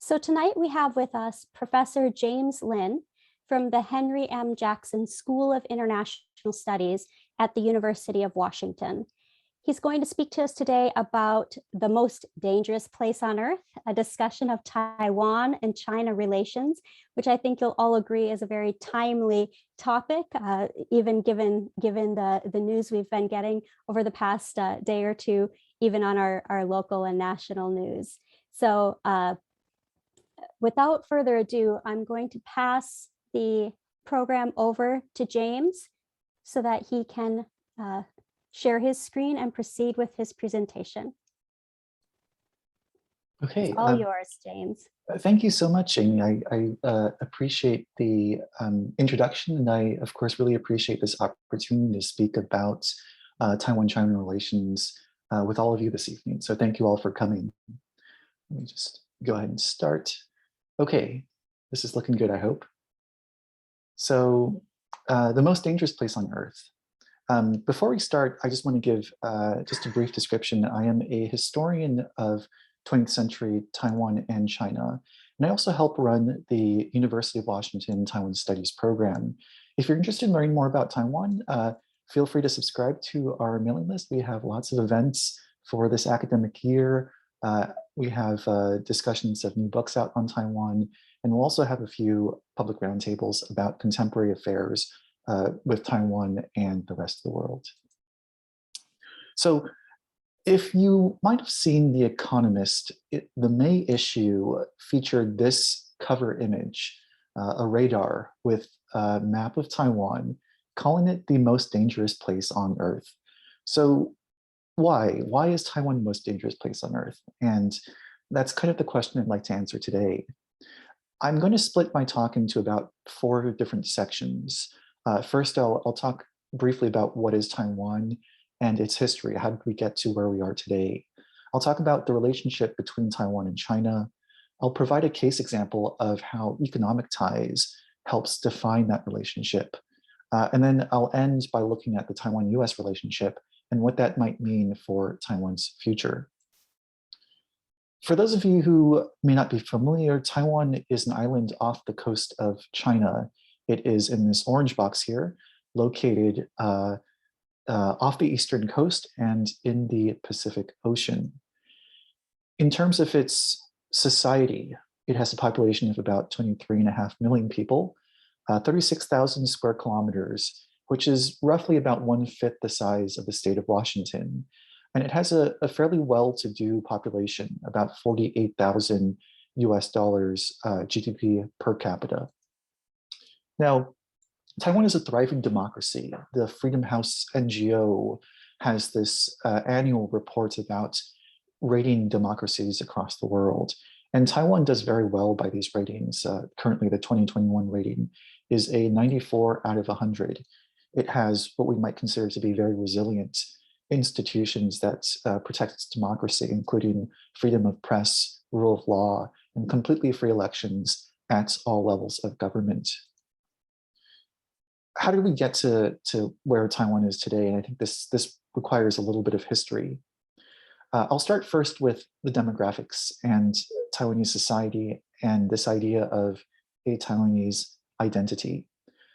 So tonight we have with us Professor James Lin from the Henry M. Jackson School of International Studies at the University of Washington. He's going to speak to us today about the most dangerous place on earth, a discussion of Taiwan and China relations, which I think you'll all agree is a very timely topic, even given the news we've been getting over the past day or two, even on our local and national news. So without further ado, I'm going to pass the program over to James so that he can share his screen and proceed with his presentation. Okay. It's all yours, James. Thank you so much, Amy. I appreciate the introduction, and I, of course, really appreciate this opportunity to speak about Taiwan-China relations with all of you this evening. So thank you all for coming. Let me just go ahead and start. Okay, this is looking good, I hope. So the most dangerous place on Earth. Before we start, I just want to give just a brief description. I am a historian of 20th century Taiwan and China, and I also help run the University of Washington Taiwan Studies program. If you're interested in learning more about Taiwan, feel free to subscribe to our mailing list. We have lots of events for this academic year. We have discussions of new books out on Taiwan, and we'll also have a few public roundtables about contemporary affairs with Taiwan and the rest of the world. So if you might have seen The Economist, the May issue featured this cover image, a radar with a map of Taiwan, calling it the most dangerous place on Earth. So why? Why is Taiwan the most dangerous place on Earth? And that's kind of the question I'd like to answer today. I'm going to split my talk into about 4 different sections. First, I'll talk briefly about what is Taiwan and its history. How did we get to where we are today? I'll talk about the relationship between Taiwan and China. I'll provide a case example of how economic ties helps define that relationship. And then I'll end by looking at the Taiwan-US relationship and what that might mean for Taiwan's future. For those of you who may not be familiar, Taiwan is an island off the coast of China. It is in this orange box here, located off the eastern coast and in the Pacific Ocean. In terms of its society, it has a population of about 23.5 million people, 36,000 square kilometers, which is roughly about 1/5 the size of the state of Washington. And it has a fairly well-to-do population, about $48,000 GDP per capita. Now, Taiwan is a thriving democracy. The Freedom House NGO has this annual report about rating democracies across the world. And Taiwan does very well by these ratings. Currently, the 2021 rating is a 94 out of 100. It has what we might consider to be very resilient institutions that protect its democracy, including freedom of press, rule of law, and completely free elections at all levels of government. How did we get to where Taiwan is today? And I think this requires a little bit of history. I'll start first with the demographics and Taiwanese society and this idea of a Taiwanese identity.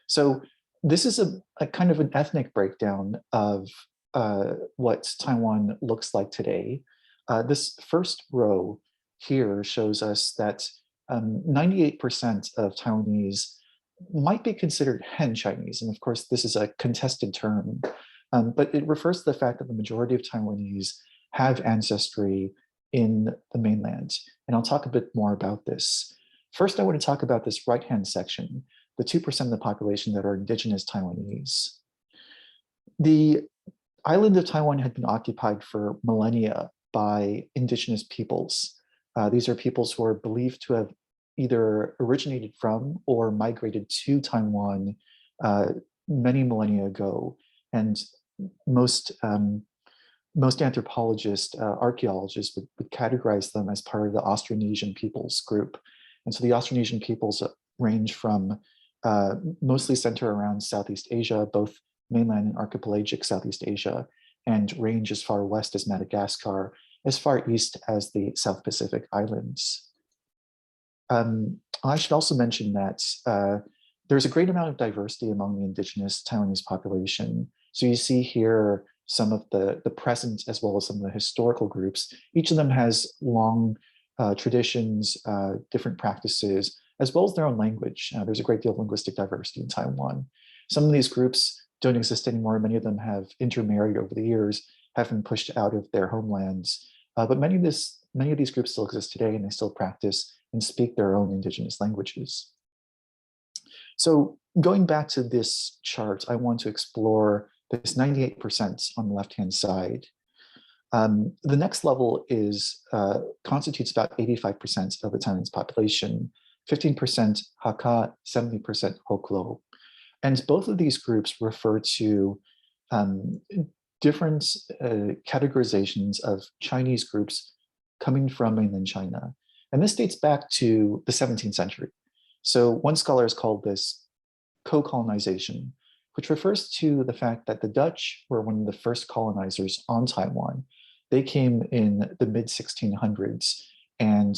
So this is a kind of an ethnic breakdown of what Taiwan looks like today. This first row here shows us that 98% of Taiwanese might be considered Han Chinese. And of course, this is a contested term, but it refers to the fact that the majority of Taiwanese have ancestry in the mainland. And I'll talk a bit more about this. First, I want to talk about this right-hand section, the 2% of the population that are indigenous Taiwanese. The island of Taiwan had been occupied for millennia by indigenous peoples. These are peoples who are believed to have either originated from or migrated to Taiwan many millennia ago. And most anthropologists, archaeologists would categorize them as part of the Austronesian peoples group. And so the Austronesian peoples range from mostly center around Southeast Asia, both mainland and archipelagic Southeast Asia, and range as far west as Madagascar, as far east as the South Pacific Islands. I should also mention that there's a great amount of diversity among the indigenous Taiwanese population. So you see here some of the present as well as some of the historical groups. Each of them has long traditions, different practices, as well as their own language. There's a great deal of linguistic diversity in Taiwan. Some of these groups don't exist anymore. Many of them have intermarried over the years, have been pushed out of their homelands. But many of these groups still exist today, and they still practice and speak their own indigenous languages. So going back to this chart, I want to explore this 98% on the left-hand side. The next level constitutes about 85% of the Taiwanese population, 15% Hakka, 70% Hoklo. And both of these groups refer to different categorizations of Chinese groups coming from mainland China. And this dates back to the 17th century. So one scholar has called this co-colonization, which refers to the fact that the Dutch were one of the first colonizers on Taiwan. They came in the mid-1600s and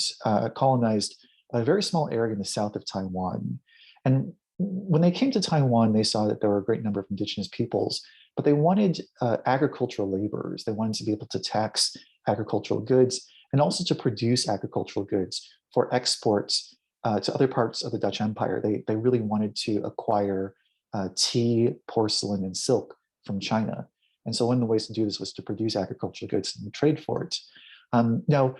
colonized a very small area in the south of Taiwan. And when they came to Taiwan, they saw that there were a great number of indigenous peoples, but they wanted agricultural laborers. They wanted to be able to tax agricultural goods and also to produce agricultural goods for exports to other parts of the Dutch Empire. They really wanted to acquire tea, porcelain, and silk from China. And so one of the ways to do this was to produce agricultural goods and trade for it. Now,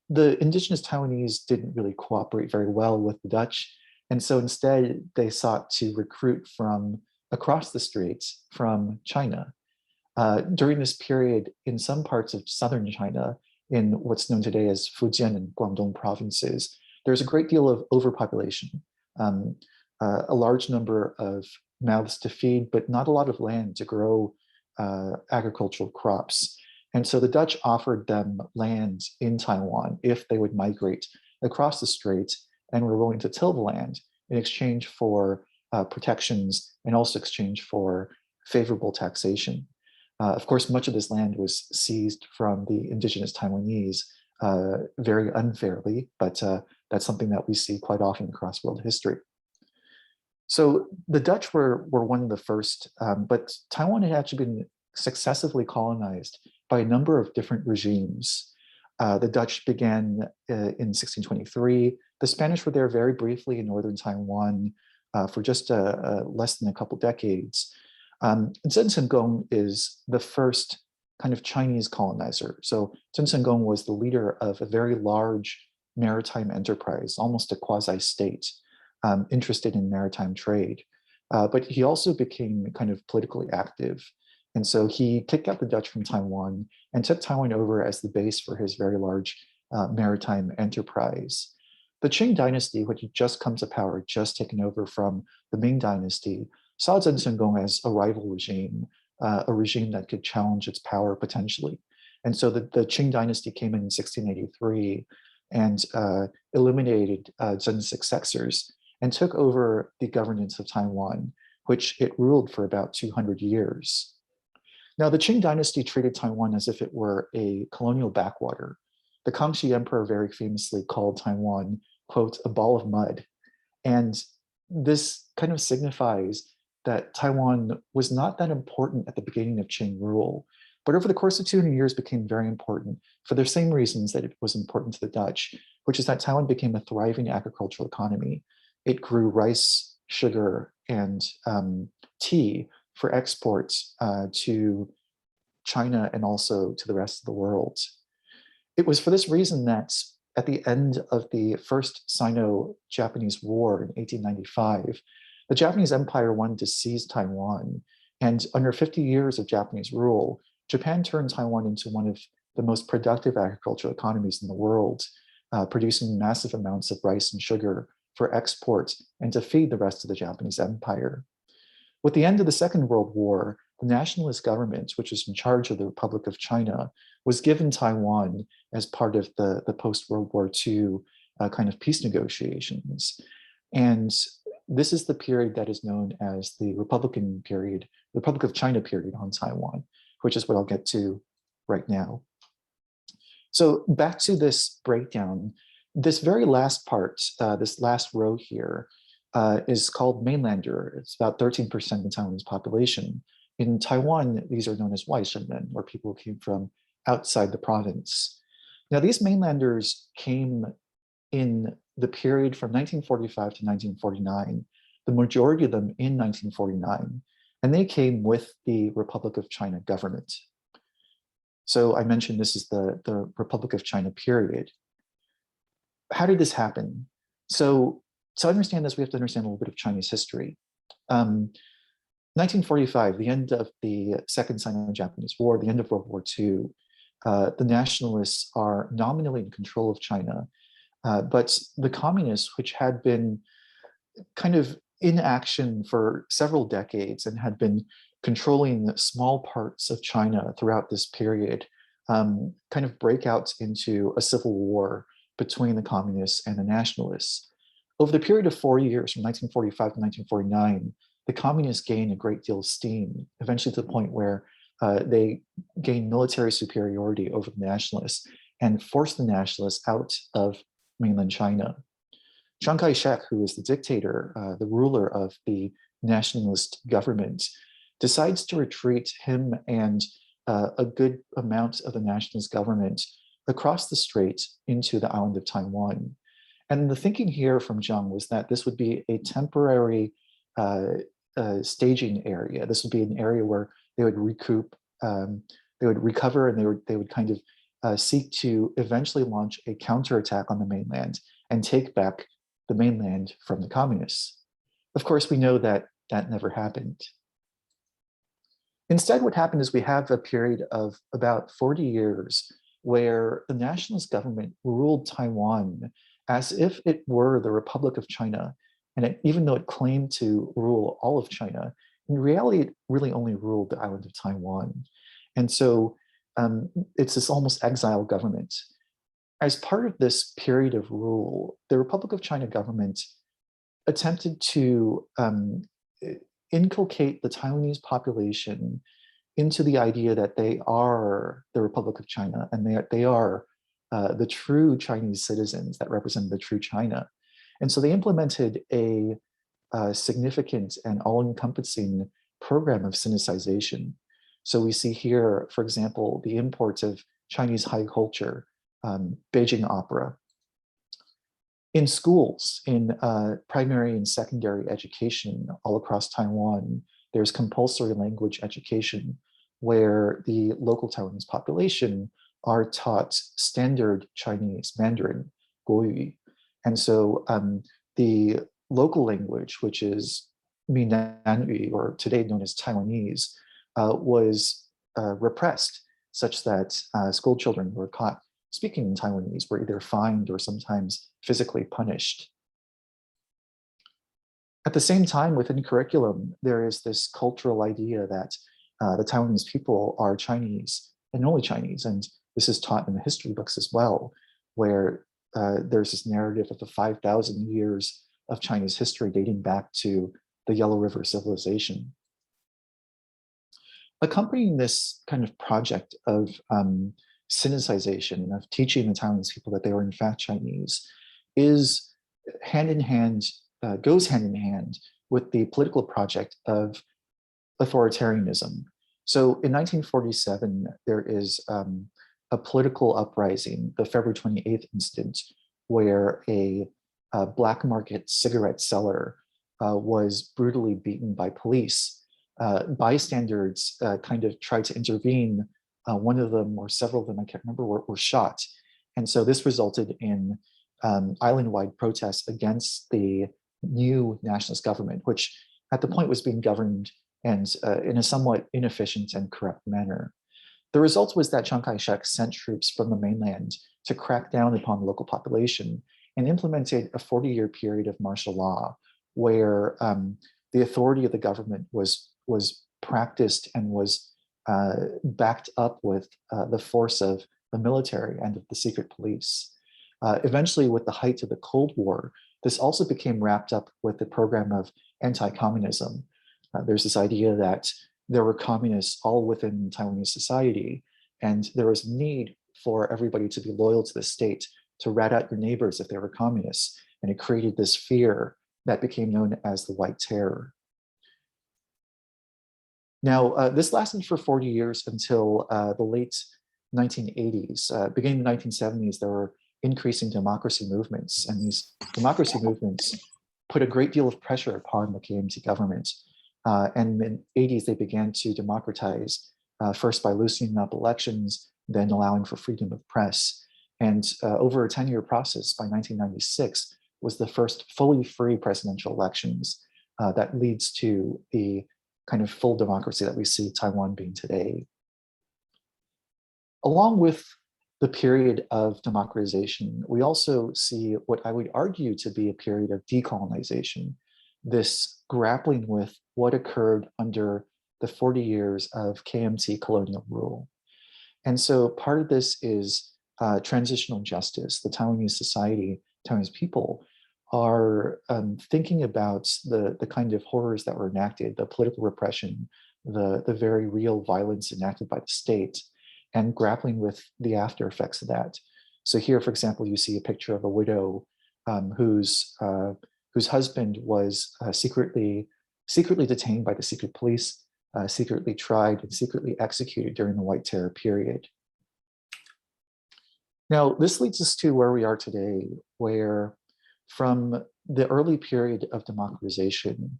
the indigenous Taiwanese didn't really cooperate very well with the Dutch. And so instead, they sought to recruit from across the straits from China. During this period, in some parts of southern China, in what's known today as Fujian and Guangdong provinces, there's a great deal of overpopulation, a large number of mouths to feed, but not a lot of land to grow agricultural crops. And so the Dutch offered them land in Taiwan if they would migrate across the strait and were willing to till the land in exchange for protections and also exchange for favorable taxation. Of course, much of this land was seized from the indigenous Taiwanese very unfairly, but that's something that we see quite often across world history. So the Dutch were one of the first, but Taiwan had actually been successively colonized by a number of different regimes. The Dutch began in 1623. The Spanish were there very briefly in northern Taiwan for just less than a couple decades. Zhen Cengong is the first kind of Chinese colonizer. So Zhen Cengong was the leader of a very large maritime enterprise, almost a quasi-state, interested in maritime trade. But he also became kind of politically active. And so he kicked out the Dutch from Taiwan and took Taiwan over as the base for his very large maritime enterprise. The Qing dynasty, which had just come to power, just taken over from the Ming dynasty, saw Zhen Cengong as a rival regime, a regime that could challenge its power potentially. And so the Qing dynasty came in 1683 and eliminated Zhen's successors and took over the governance of Taiwan, which it ruled for about 200 years. Now, the Qing dynasty treated Taiwan as if it were a colonial backwater. The Kangxi Emperor very famously called Taiwan, quote, a ball of mud. And this kind of signifies that Taiwan was not that important at the beginning of Qing rule, but over the course of 200 years became very important for the same reasons that it was important to the Dutch, which is that Taiwan became a thriving agricultural economy. It grew rice, sugar, and tea for exports to China and also to the rest of the world. It was for this reason that at the end of the First Sino-Japanese War in 1895, the Japanese Empire wanted to seize Taiwan. And under 50 years of Japanese rule, Japan turned Taiwan into one of the most productive agricultural economies in the world, producing massive amounts of rice and sugar for export and to feed the rest of the Japanese Empire. With the end of the Second World War, the nationalist government, which was in charge of the Republic of China, was given Taiwan as part of the post-World War II kind of peace negotiations. And this is the period that is known as the Republican period, Republic of China period on Taiwan, which is what I'll get to right now. So back to this breakdown, This very last part, this last row here, is called mainlander. It's about 13% of the Taiwanese population. In Taiwan, these are known as Waishenmen, or people who came from outside the province. Now, these mainlanders came in the period from 1945 to 1949, the majority of them in 1949, and they came with the Republic of China government. So I mentioned this is the Republic of China period. How did this happen? So to understand this, we have to understand a little bit of Chinese history. 1945, the end of the Second Sino-Japanese War, the end of World War II, the nationalists are nominally in control of China, but the communists, which had been kind of in action for several decades and had been controlling small parts of China throughout this period, kind of break out into a civil war between the communists and the nationalists. Over the period of 4 years, from 1945 to 1949, the communists gained a great deal of steam, eventually to the point where they gained military superiority over the nationalists and forced the nationalists out of mainland China. Chiang Kai-shek, who is the dictator, the ruler of the nationalist government, decides to retreat him and a good amount of the nationalist government across the strait into the island of Taiwan. And the thinking here from Chiang was that this would be a temporary staging area. This would be an area where they would recoup, they would recover, and they would kind of seek to eventually launch a counterattack on the mainland and take back the mainland from the communists. Of course, we know that that never happened. Instead, what happened is we have a period of about 40 years where the nationalist government ruled Taiwan as if it were the Republic of China. And even though it claimed to rule all of China, in reality, it really only ruled the island of Taiwan. And so it's this almost exile government. As part of this period of rule, the Republic of China government attempted to inculcate the Taiwanese population into the idea that they are the Republic of China and they are the true Chinese citizens that represent the true China. And so they implemented a significant and all-encompassing program of Sinicization. So we see here, for example, the import of Chinese high culture, Beijing opera. In schools, in primary and secondary education all across Taiwan, there's compulsory language education where the local Taiwanese population are taught standard Chinese Mandarin, Guoyu. And so the local language, which is Minanyu, or today known as Taiwanese, was repressed, such that school children who were caught speaking in Taiwanese were either fined or sometimes physically punished. At the same time, within curriculum, there is this cultural idea that the Taiwanese people are Chinese and only Chinese. And this is taught in the history books as well, where there's this narrative of the 5,000 years of Chinese history dating back to the Yellow River civilization. Accompanying this kind of project of Sinicization and of teaching the Taiwanese people that they were in fact Chinese is hand in hand, goes hand in hand with the political project of authoritarianism. So in 1947, there is a political uprising, the February 28th incident, where a black market cigarette seller was brutally beaten by police. Bystanders kind of tried to intervene. One of them, or several of them, I can't remember, were shot. And so this resulted in island-wide protests against the new nationalist government, which at the point was being governed and in a somewhat inefficient and corrupt manner. The result was that Chiang Kai-shek sent troops from the mainland to crack down upon the local population and implemented a 40-year period of martial law where the authority of the government was practiced and was backed up with the force of the military and of the secret police. Eventually, with the height of the Cold War, this also became wrapped up with the program of anti-communism. There's this idea that there were communists all within Taiwanese society, and there was need for everybody to be loyal to the state to rat out your neighbors if they were communists. And it created this fear that became known as the White Terror. Now, this lasted for 40 years until the late 1980s. Beginning in the 1970s, there were increasing democracy movements, and these democracy movements put a great deal of pressure upon the KMT government. And in the 80s, they began to democratize, first by loosening up elections, then allowing for freedom of press. And over a 10-year process, by 1996, was the first fully free presidential elections that leads to the kind of full democracy that we see Taiwan being today. Along with the period of democratization, we also see what I would argue to be a period of decolonization, this grappling with what occurred under the 40 years of KMT colonial rule. And so part of this is transitional justice. The Taiwanese society, Taiwanese people are thinking about the kind of horrors that were enacted, the political repression, the very real violence enacted by the state, and grappling with the after effects of that. So here, for example, you see a picture of a widow whose husband was secretly detained by the secret police, secretly tried, and secretly executed during the White Terror period. Now, this leads us to where we are today, where from the early period of democratization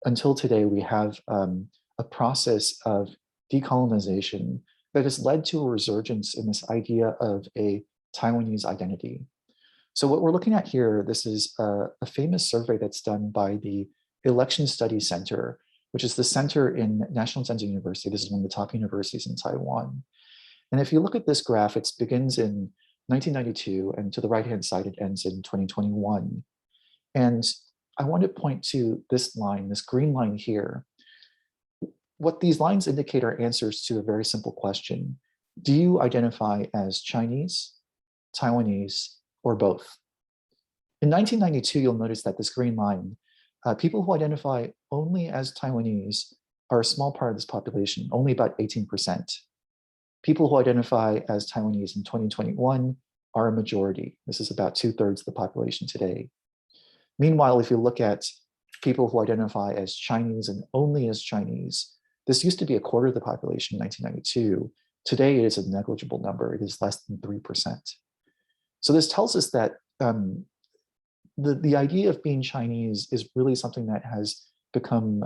until today, we have a process of decolonization that has led to a resurgence in this idea of a Taiwanese identity. So what we're looking at here, this is a famous survey that's done by the Election Studies Center, which is the center in National Tsinghua University. This is one of the top universities in Taiwan. And if you look at this graph, it begins in 1992, and to the right-hand side, it ends in 2021. And I want to point to this line, this green line here. What these lines indicate are answers to a very simple question. Do you identify as Chinese, Taiwanese, or both? In 1992, you'll notice that this green line, people who identify only as Taiwanese are a small part of this population, only about 18%. People who identify as Taiwanese in 2021 are a majority. This is about 2/3 of the population today. Meanwhile, if you look at people who identify as Chinese and only as Chinese, this used to be a quarter of the population in 1992. Today, it is a negligible number. It is less than 3%. So this tells us that the idea of being Chinese is really something that has become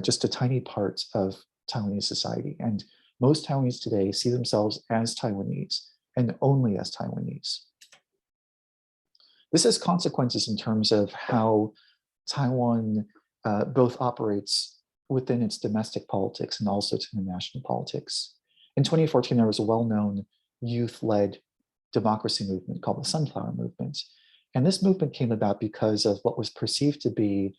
just a tiny part of Taiwanese society. And most Taiwanese today see themselves as Taiwanese and only as Taiwanese. This has consequences in terms of how Taiwan both operates within its domestic politics and also its international politics. In 2014, there was a well-known youth-led democracy movement called the Sunflower Movement. And this movement came about because of what was perceived to be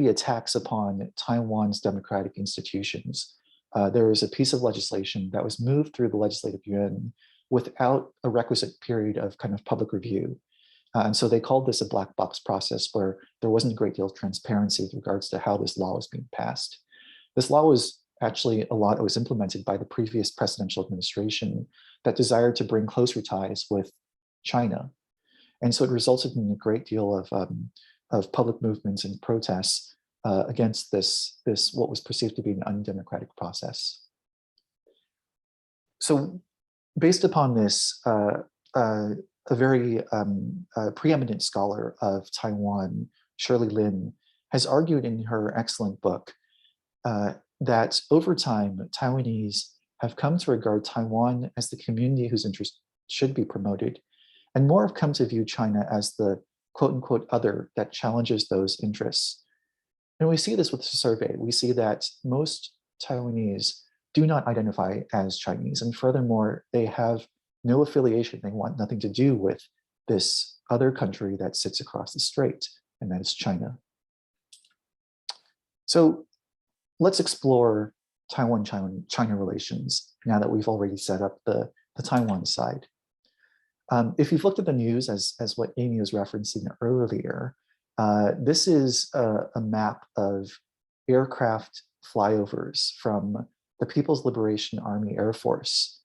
attacks upon Taiwan's democratic institutions. There was a piece of legislation that was moved through the Legislative Yuan without a requisite period of kind of public review. And so they called this a black box process where there wasn't a great deal of transparency with regards to how this law was being passed. This law was actually a law that was implemented by the previous presidential administration that desired to bring closer ties with China. And so it resulted in a great deal of public movements and protests against this what was perceived to be an undemocratic process. So based upon this, a very preeminent scholar of Taiwan, Shirley Lin, has argued in her excellent book that over time, Taiwanese have come to regard Taiwan as the community whose interests should be promoted, and more have come to view China as the quote-unquote other that challenges those interests. And we see this with the survey. We see that most Taiwanese do not identify as Chinese, and furthermore, they have no affiliation. They want nothing to do with this other country that sits across the strait, and that is China. So let's explore Taiwan-China relations now that we've already set up the Taiwan side. If you've looked at the news, as what Amy was referencing earlier, this is a map of aircraft flyovers from the People's Liberation Army Air Force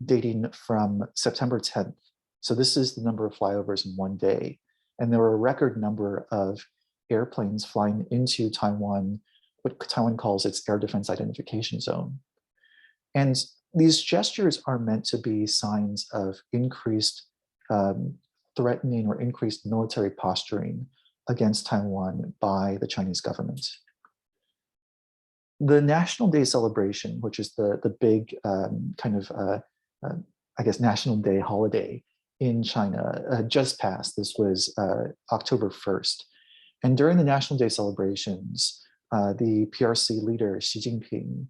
dating from September 10th. So this is the number of flyovers in one day. And there were a record number of airplanes flying into Taiwan, what Taiwan calls its air defense identification zone. And these gestures are meant to be signs of increased threatening or increased military posturing against Taiwan by the Chinese government. The National Day celebration, which is the big I guess, National Day holiday in China, just passed. This was October 1st. And during the National Day celebrations, the PRC leader, Xi Jinping,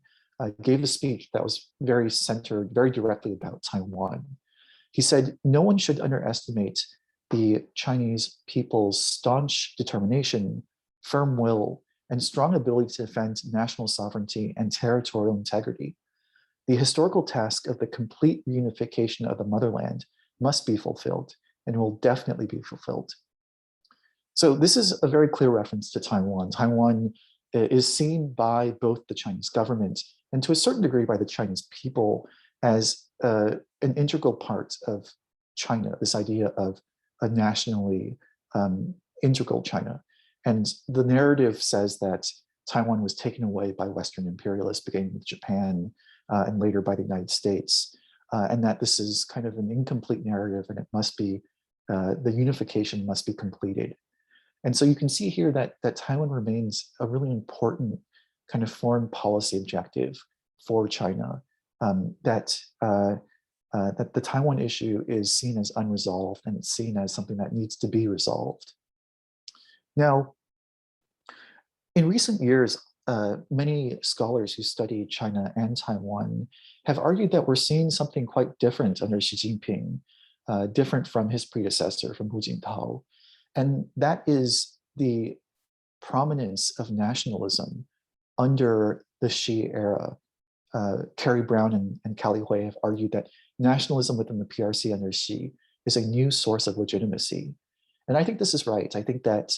gave a speech that was very centered, very directly about Taiwan. He said, no one should underestimate the Chinese people's staunch determination, firm will, and strong ability to defend national sovereignty and territorial integrity. The historical task of the complete reunification of the motherland must be fulfilled and will definitely be fulfilled. So this is a very clear reference to Taiwan. Taiwan is seen by both the Chinese government and to a certain degree by the Chinese people as an integral part of China, this idea of a nationally integral China. And the narrative says that Taiwan was taken away by Western imperialists, beginning with Japan and later by the United States, and that this is kind of an incomplete narrative and it must be, the unification must be completed. And so you can see here that Taiwan remains a really important kind of foreign policy objective for China, that the Taiwan issue is seen as unresolved and it's seen as something that needs to be resolved. Now, in recent years, many scholars who study China and Taiwan have argued that we're seeing something quite different under Xi Jinping, different from his predecessor, from Hu Jintao. And that is the prominence of nationalism under the Xi era. Carrie Brown and Callie Hui have argued that nationalism within the PRC under Xi is a new source of legitimacy. And I think this is right. I think that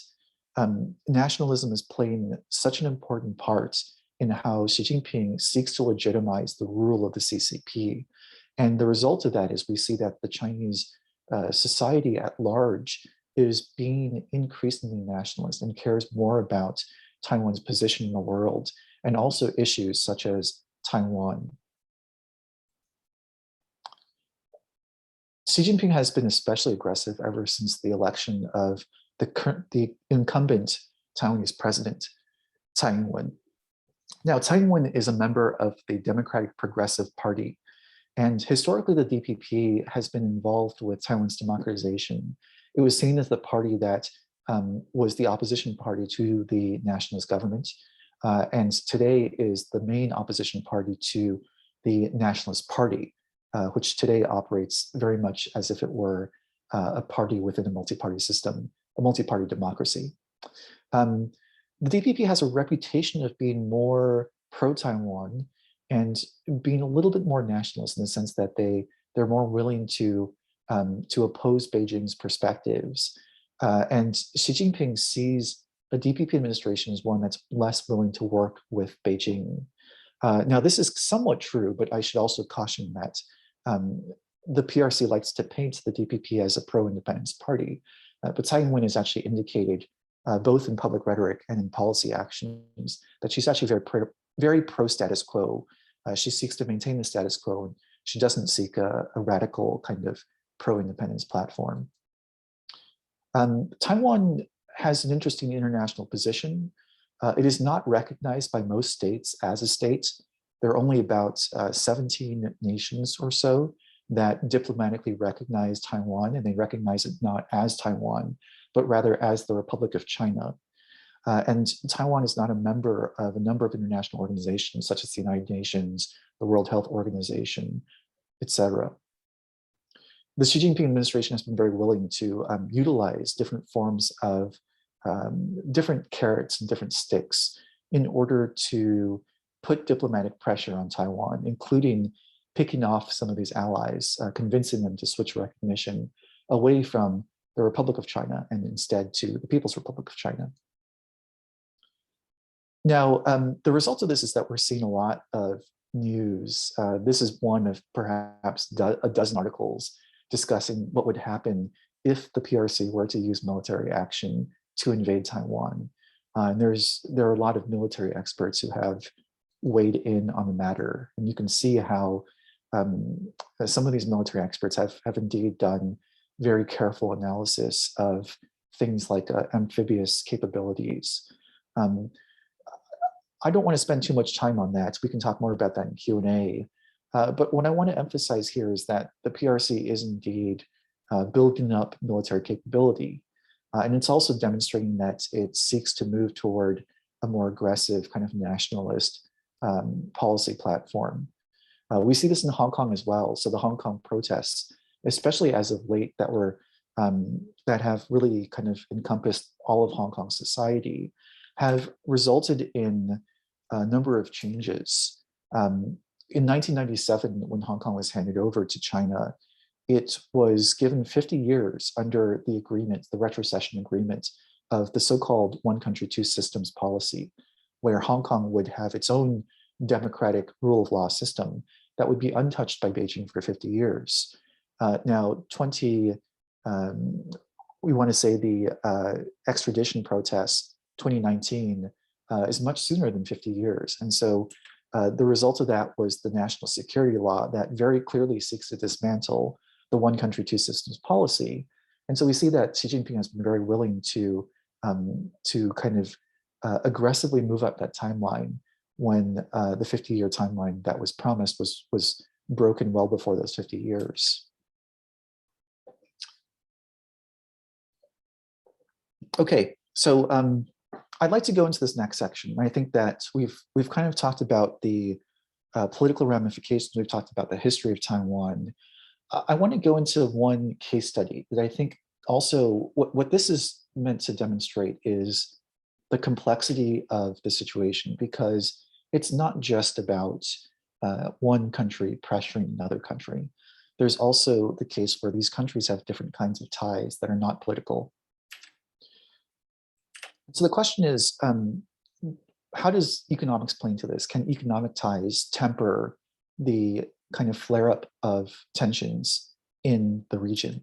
nationalism is playing such an important part in how Xi Jinping seeks to legitimize the rule of the CCP. And the result of that is we see that the Chinese society at large is being increasingly nationalist and cares more about Taiwan's position in the world and also issues such as Taiwan. Xi Jinping has been especially aggressive ever since the election of the incumbent Taiwanese president, Tsai Ing-wen. Now, Tsai Ing-wen is a member of the Democratic Progressive Party, and historically the DPP has been involved with Taiwan's democratization. It was seen as the party that was the opposition party to the nationalist government, and today is the main opposition party to the Nationalist Party, which today operates very much as if it were a party within a multi-party system, a multi-party democracy. The DPP has a reputation of being more pro-Taiwan and being a little bit more nationalist in the sense that they're more willing to oppose Beijing's perspectives. And Xi Jinping sees a DPP administration as one that's less willing to work with Beijing. Now, this is somewhat true, but I should also caution that the PRC likes to paint the DPP as a pro-independence party. But Tsai Ing-wen has actually indicated, both in public rhetoric and in policy actions, that she's actually very pro-status quo. She seeks to maintain the status quo, and she doesn't seek a radical kind of pro-independence platform. Taiwan has an interesting international position. It is not recognized by most states as a state. There are only about 17 nations or so that diplomatically recognize Taiwan, and they recognize it not as Taiwan, but rather as the Republic of China. And Taiwan is not a member of a number of international organizations, such as the United Nations, the World Health Organization, etc. The Xi Jinping administration has been very willing to utilize different forms of different carrots and different sticks in order to put diplomatic pressure on Taiwan, including picking off some of these allies, convincing them to switch recognition away from the Republic of China and instead to the People's Republic of China. Now, the result of this is that we're seeing a lot of news. This is one of perhaps a dozen articles discussing what would happen if the PRC were to use military action to invade Taiwan. And there are a lot of military experts who have weighed in on the matter, and you can see how some of these military experts have indeed done very careful analysis of things like amphibious capabilities. Um, I don't want to spend too much time on that. We can talk more about that in Q&A. But what I want to emphasize here is that the PRC is indeed building up military capability. And it's also demonstrating that it seeks to move toward a more aggressive kind of nationalist policy platform. We see this in Hong Kong as well. So the Hong Kong protests, especially as of late, that have really kind of encompassed all of Hong Kong society, have resulted in a number of changes. In 1997, when Hong Kong was handed over to China, it was given 50 years under the agreement, the retrocession agreement of the so-called one country, two systems policy, where Hong Kong would have its own democratic rule of law system that would be untouched by Beijing for 50 years. Now, we want to say the extradition protests, 2019, is much sooner than 50 years. And so the result of that was the national security law that very clearly seeks to dismantle the one country, two systems policy. And so we see that Xi Jinping has been very willing to kind of aggressively move up that timeline when the 50-year timeline that was promised was broken well before those 50 years. Okay, so I'd like to go into this next section. I think that we've kind of talked about the political ramifications. We've talked about the history of Taiwan. I want to go into one case study that I think also what this is meant to demonstrate is the complexity of the situation, because it's not just about one country pressuring another country. There's also the case where these countries have different kinds of ties that are not political. So the question is, how does economics play into this? Can economic ties temper the kind of flare-up of tensions in the region?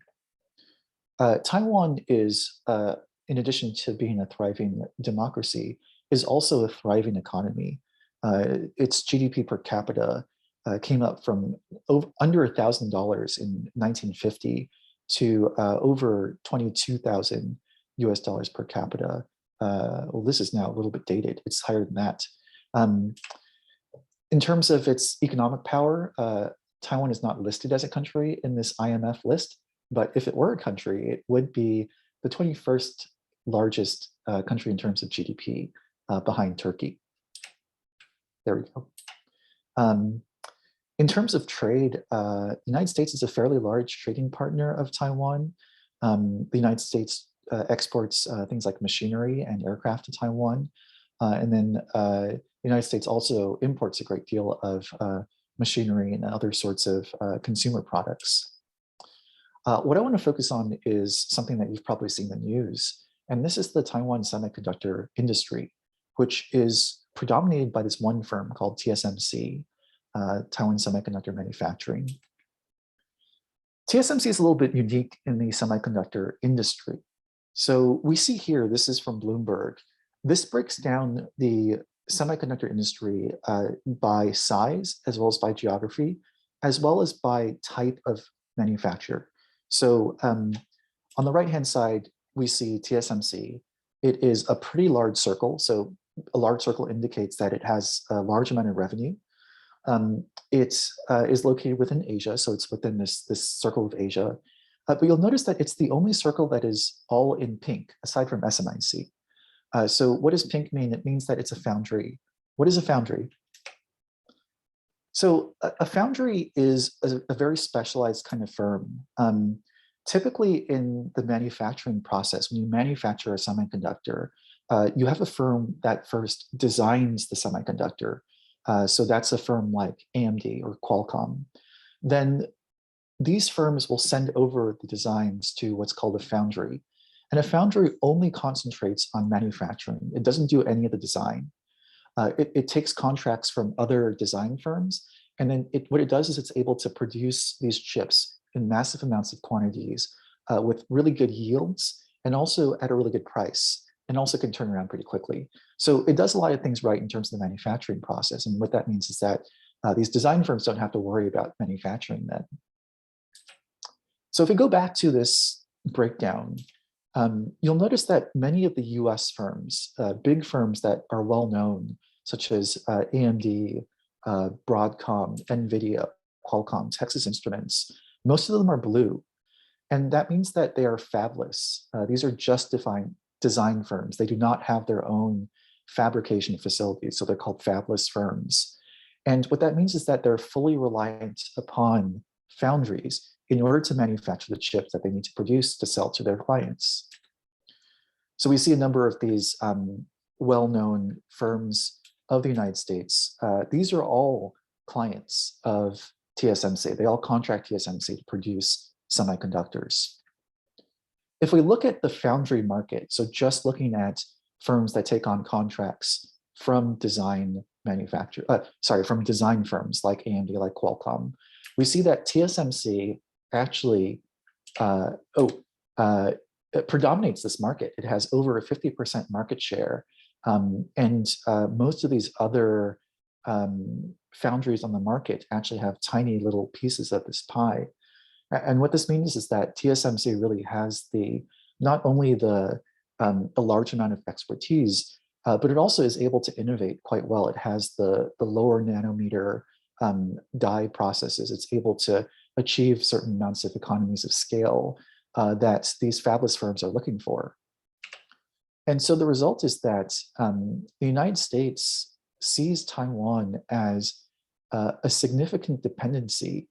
Taiwan is, in addition to being a thriving democracy, is also a thriving economy. Its GDP per capita came up from under $1,000 in 1950 to over 22,000 US dollars per capita. Well, this is now a little bit dated. It's higher than that. In terms of its economic power, Taiwan is not listed as a country in this IMF list, but if it were a country, it would be the 21st largest country in terms of GDP, behind Turkey. There we go. In terms of trade, the United States is a fairly large trading partner of Taiwan. The United States exports things like machinery and aircraft to Taiwan. And then the United States also imports a great deal of machinery and other sorts of consumer products. What I want to focus on is something that you've probably seen in the news, and this is the Taiwan semiconductor industry, which is predominated by this one firm called TSMC, Taiwan Semiconductor Manufacturing. TSMC is a little bit unique in the semiconductor industry. So we see here, this is from Bloomberg. This breaks down the semiconductor industry by size, as well as by geography, as well as by type of manufacturer. So on the right-hand side, we see TSMC. It is a pretty large circle. So a large circle indicates that it has a large amount of revenue. It is located within Asia, so it's within this circle of Asia. But you'll notice that it's the only circle that is all in pink, aside from SMIC. So what does pink mean? It means that it's a foundry. What is a foundry? So a foundry is a very specialized kind of firm. Typically in the manufacturing process, when you manufacture a semiconductor, you have a firm that first designs the semiconductor. So that's a firm like AMD or Qualcomm. Then these firms will send over the designs to what's called a foundry. And a foundry only concentrates on manufacturing. It doesn't do any of the design. It takes contracts from other design firms, and then what it does is it's able to produce these chips in massive amounts of quantities with really good yields and also at a really good price, and also can turn around pretty quickly. So it does a lot of things right in terms of the manufacturing process. And what that means is that these design firms don't have to worry about manufacturing then. So if we go back to this breakdown, you'll notice that many of the US firms, big firms that are well known, such as AMD, Broadcom, NVIDIA, Qualcomm, Texas Instruments, most of them are blue. And that means that they are fabless. These are just design firms. They do not have their own fabrication facilities, so they're called fabless firms. And what that means is that they're fully reliant upon foundries in order to manufacture the chips that they need to produce to sell to their clients. So we see a number of these well-known firms of the United States. These are all clients of TSMC. They all contract TSMC to produce semiconductors. If we look at the foundry market, so just looking at firms that take on contracts from design from design firms like AMD, like Qualcomm, we see that TSMC actually predominates this market. It has over a 50% market share. And most of these other foundries on the market actually have tiny little pieces of this pie. And what this means is that TSMC really has not only a large amount of expertise, but it also is able to innovate quite well. It has the lower nanometer die processes. It's able to achieve certain amounts of economies of scale that these fabless firms are looking for. And so the result is that the United States sees Taiwan as a significant dependency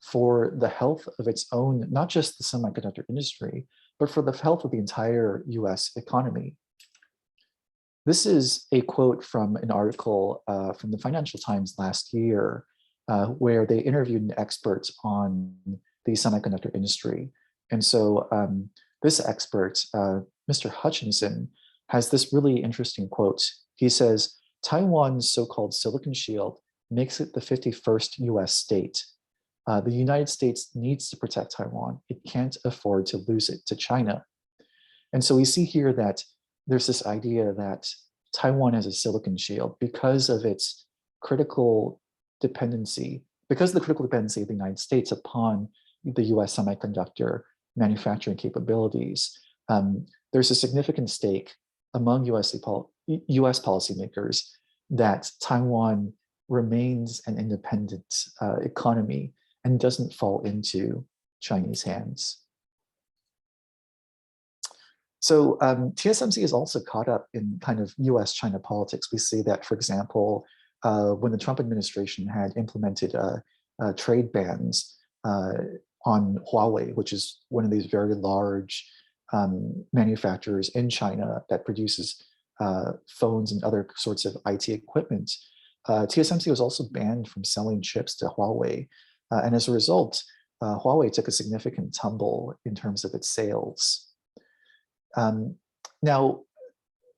for the health of its own, not just the semiconductor industry, but for the health of the entire US economy. This is a quote from an article from the Financial Times last year, where they interviewed an expert on the semiconductor industry. And so this expert, Mr. Hutchinson, has this really interesting quote. He says, "Taiwan's so-called Silicon Shield makes it the 51st US state. The United States needs to protect Taiwan. It can't afford to lose it to China." And so we see here that there's this idea that Taiwan has a silicon shield because of its critical dependency, because of the critical dependency of the United States upon the US semiconductor manufacturing capabilities. There's a significant stake among US policymakers that Taiwan remains an independent economy and doesn't fall into Chinese hands. So TSMC is also caught up in kind of US-China politics. We see that, for example, when the Trump administration had implemented trade bans on Huawei, which is one of these very large manufacturers in China that produces phones and other sorts of IT equipment, TSMC was also banned from selling chips to Huawei. And as a result, Huawei took a significant tumble in terms of its sales. Now,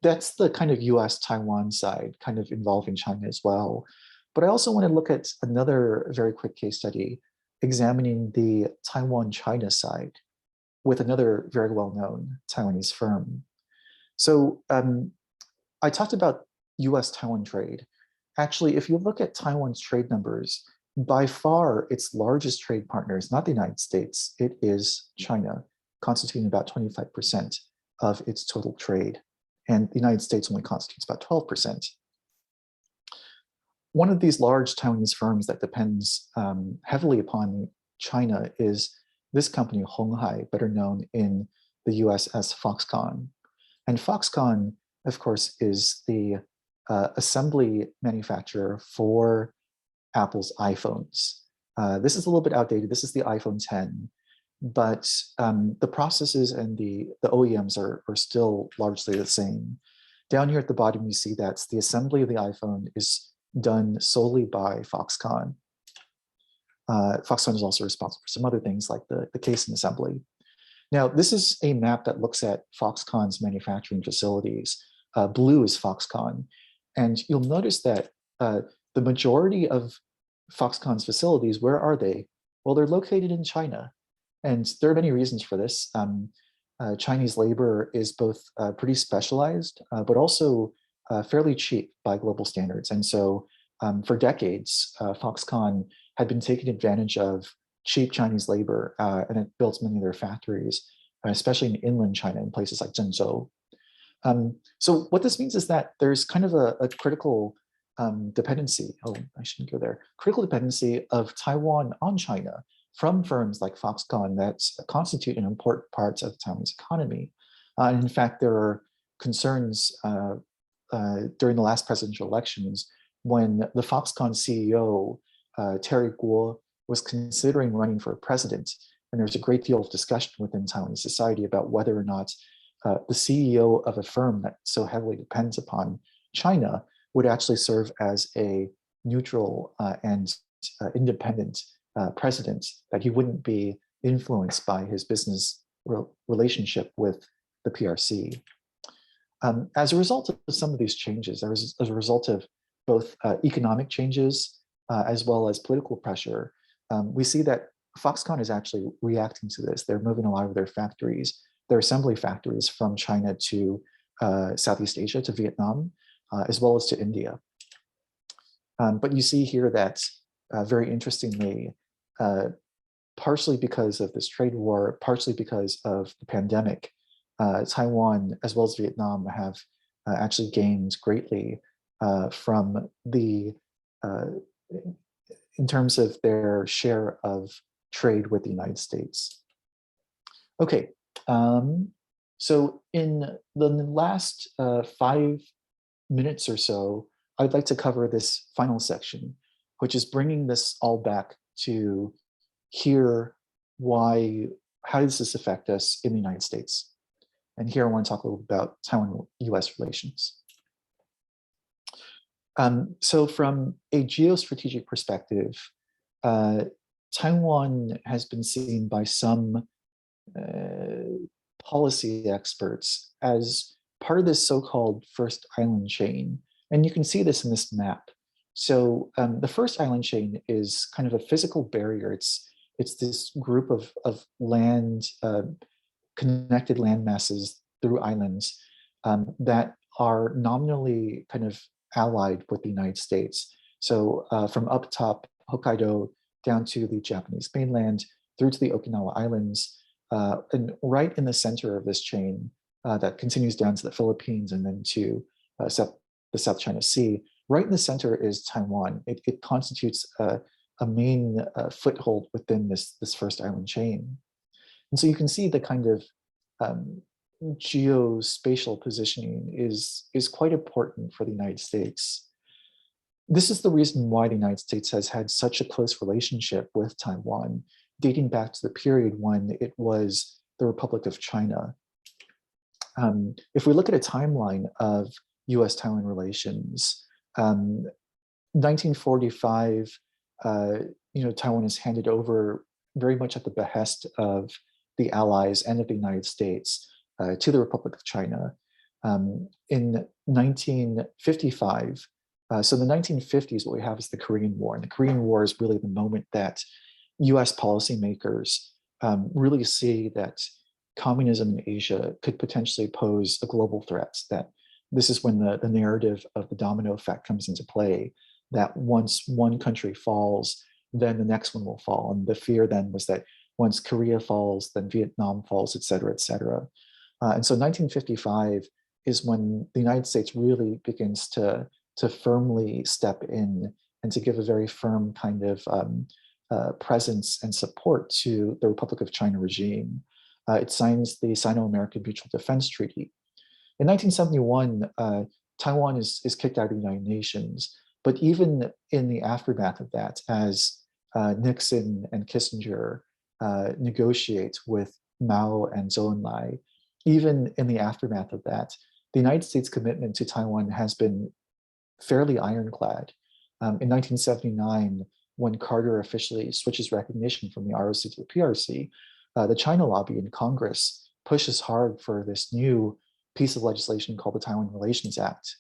that's the kind of US-Taiwan side, kind of involving China as well. But I also want to look at another very quick case study examining the Taiwan-China side with another very well-known Taiwanese firm. So I talked about US-Taiwan trade. Actually, if you look at Taiwan's trade numbers, by far its largest trade partner is not the United States, it is China, constituting about 25% of its total trade. And the United States only constitutes about 12%. One of these large Taiwanese firms that depends heavily upon China is this company, Honghai, better known in the US as Foxconn. And Foxconn, of course, is the assembly manufacturer for Apple's iPhones. This is a little bit outdated. This is the iPhone 10. But the processes and the OEMs are still largely the same. Down here at the bottom, you see that the assembly of the iPhone is done solely by Foxconn. Foxconn is also responsible for some other things like the case and assembly. Now, this is a map that looks at Foxconn's manufacturing facilities. Blue is Foxconn. And you'll notice that the majority of Foxconn's facilities, where are they? Well, they're located in China. And there are many reasons for this. Chinese labor is both pretty specialized, but also fairly cheap by global standards. And so for decades, Foxconn had been taking advantage of cheap Chinese labor, and it built many of their factories, especially in inland China in places like Zhengzhou. So what this means is that there's kind of a critical dependency. Oh, I shouldn't go there. Critical dependency of Taiwan on China from firms like Foxconn that constitute an important part of Taiwan's economy. And in fact, there are concerns during the last presidential elections when the Foxconn CEO, Terry Guo, was considering running for president. And there's a great deal of discussion within Taiwanese society about whether or not the CEO of a firm that so heavily depends upon China would actually serve as a neutral and independent president, that he wouldn't be influenced by his business relationship with the PRC. As a result of some of these changes, as a result of both economic changes as well as political pressure, we see that Foxconn is actually reacting to this. They're moving a lot of their factories, their assembly factories, from China to Southeast Asia, to Vietnam, as well as to India. But you see here that, very interestingly, partially because of this trade war, partially because of the pandemic, Taiwan as well as Vietnam have actually gained greatly from the, in terms of their share of trade with the United States. Okay, so in the last 5 minutes or so, I'd like to cover this final section, which is bringing this all back to hear how does this affect us in the United States? And here I want to talk a little about Taiwan-US relations. So from a geostrategic perspective, Taiwan has been seen by some policy experts as part of this so-called first island chain. And you can see this in this map. So the first island chain is kind of a physical barrier. It's this group of land, connected land masses through islands that are nominally kind of allied with the United States. So from up top, Hokkaido, down to the Japanese mainland, through to the Okinawa Islands, and right in the center of this chain that continues down to the Philippines and then to the South China Sea, right in the center is Taiwan. It constitutes a main foothold within this first island chain. And so you can see the kind of geospatial positioning is quite important for the United States. This is the reason why the United States has had such a close relationship with Taiwan, dating back to the period when it was the Republic of China. If we look at a timeline of US-Taiwan relations, 1945, Taiwan is handed over very much at the behest of the Allies and of the United States to the Republic of China. In 1955, so the 1950s, what we have is the Korean War. And the Korean War is really the moment that US policymakers really see that communism in Asia could potentially pose a global threat, that this is when the narrative of the domino effect comes into play, that once one country falls, then the next one will fall. And the fear then was that once Korea falls, then Vietnam falls, et cetera, et cetera. And so 1955 is when the United States really begins to firmly step in and to give a very firm kind of presence and support to the Republic of China regime. It signs the Sino-American Mutual Defense Treaty. In 1971, Taiwan is kicked out of the United Nations, but even in the aftermath of that, as Nixon and Kissinger negotiate with Mao and Zhou Enlai, even in the aftermath of that, the United States commitment to Taiwan has been fairly ironclad. In 1979, when Carter officially switches recognition from the ROC to the PRC, the China lobby in Congress pushes hard for this new piece of legislation called the Taiwan Relations Act.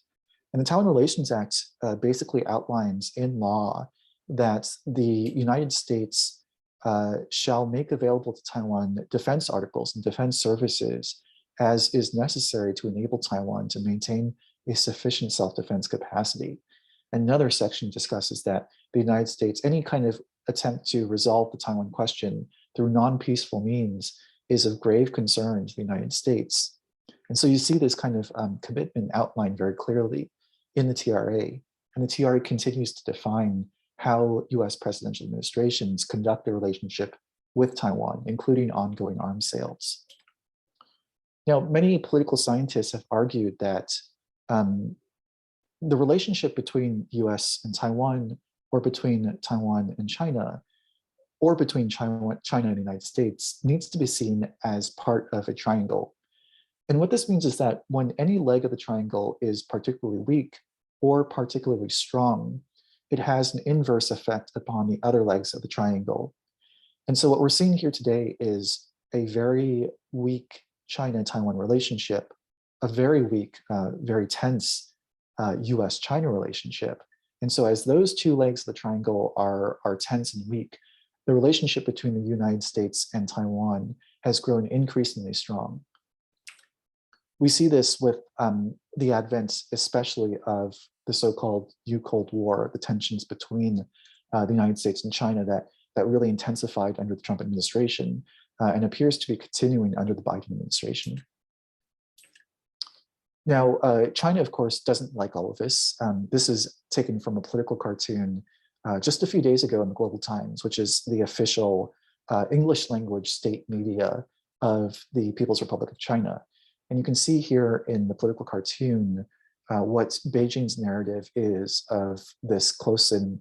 And the Taiwan Relations Act basically outlines in law that the United States shall make available to Taiwan defense articles and defense services as is necessary to enable Taiwan to maintain a sufficient self-defense capacity. Another section discusses that the United States, any kind of attempt to resolve the Taiwan question through non-peaceful means is of grave concern to the United States. And so you see this kind of commitment outlined very clearly in the TRA. And the TRA continues to define how US presidential administrations conduct their relationship with Taiwan, including ongoing arms sales. Now, many political scientists have argued that the relationship between US and Taiwan, or between Taiwan and China, or between China and the United States needs to be seen as part of a triangle. And what this means is that when any leg of the triangle is particularly weak or particularly strong, it has an inverse effect upon the other legs of the triangle. And so what we're seeing here today is a very weak China-Taiwan relationship, a very weak, very tense US-China relationship. And so as those two legs of the triangle are tense and weak, the relationship between the United States and Taiwan has grown increasingly strong. We see this with the advent, especially of the so-called New Cold War, the tensions between the United States and China that really intensified under the Trump administration and appears to be continuing under the Biden administration. Now, China, of course, doesn't like all of this. This is taken from a political cartoon just a few days ago in the Global Times, which is the official English language state media of the People's Republic of China. And you can see here in the political cartoon what Beijing's narrative is of this close-in,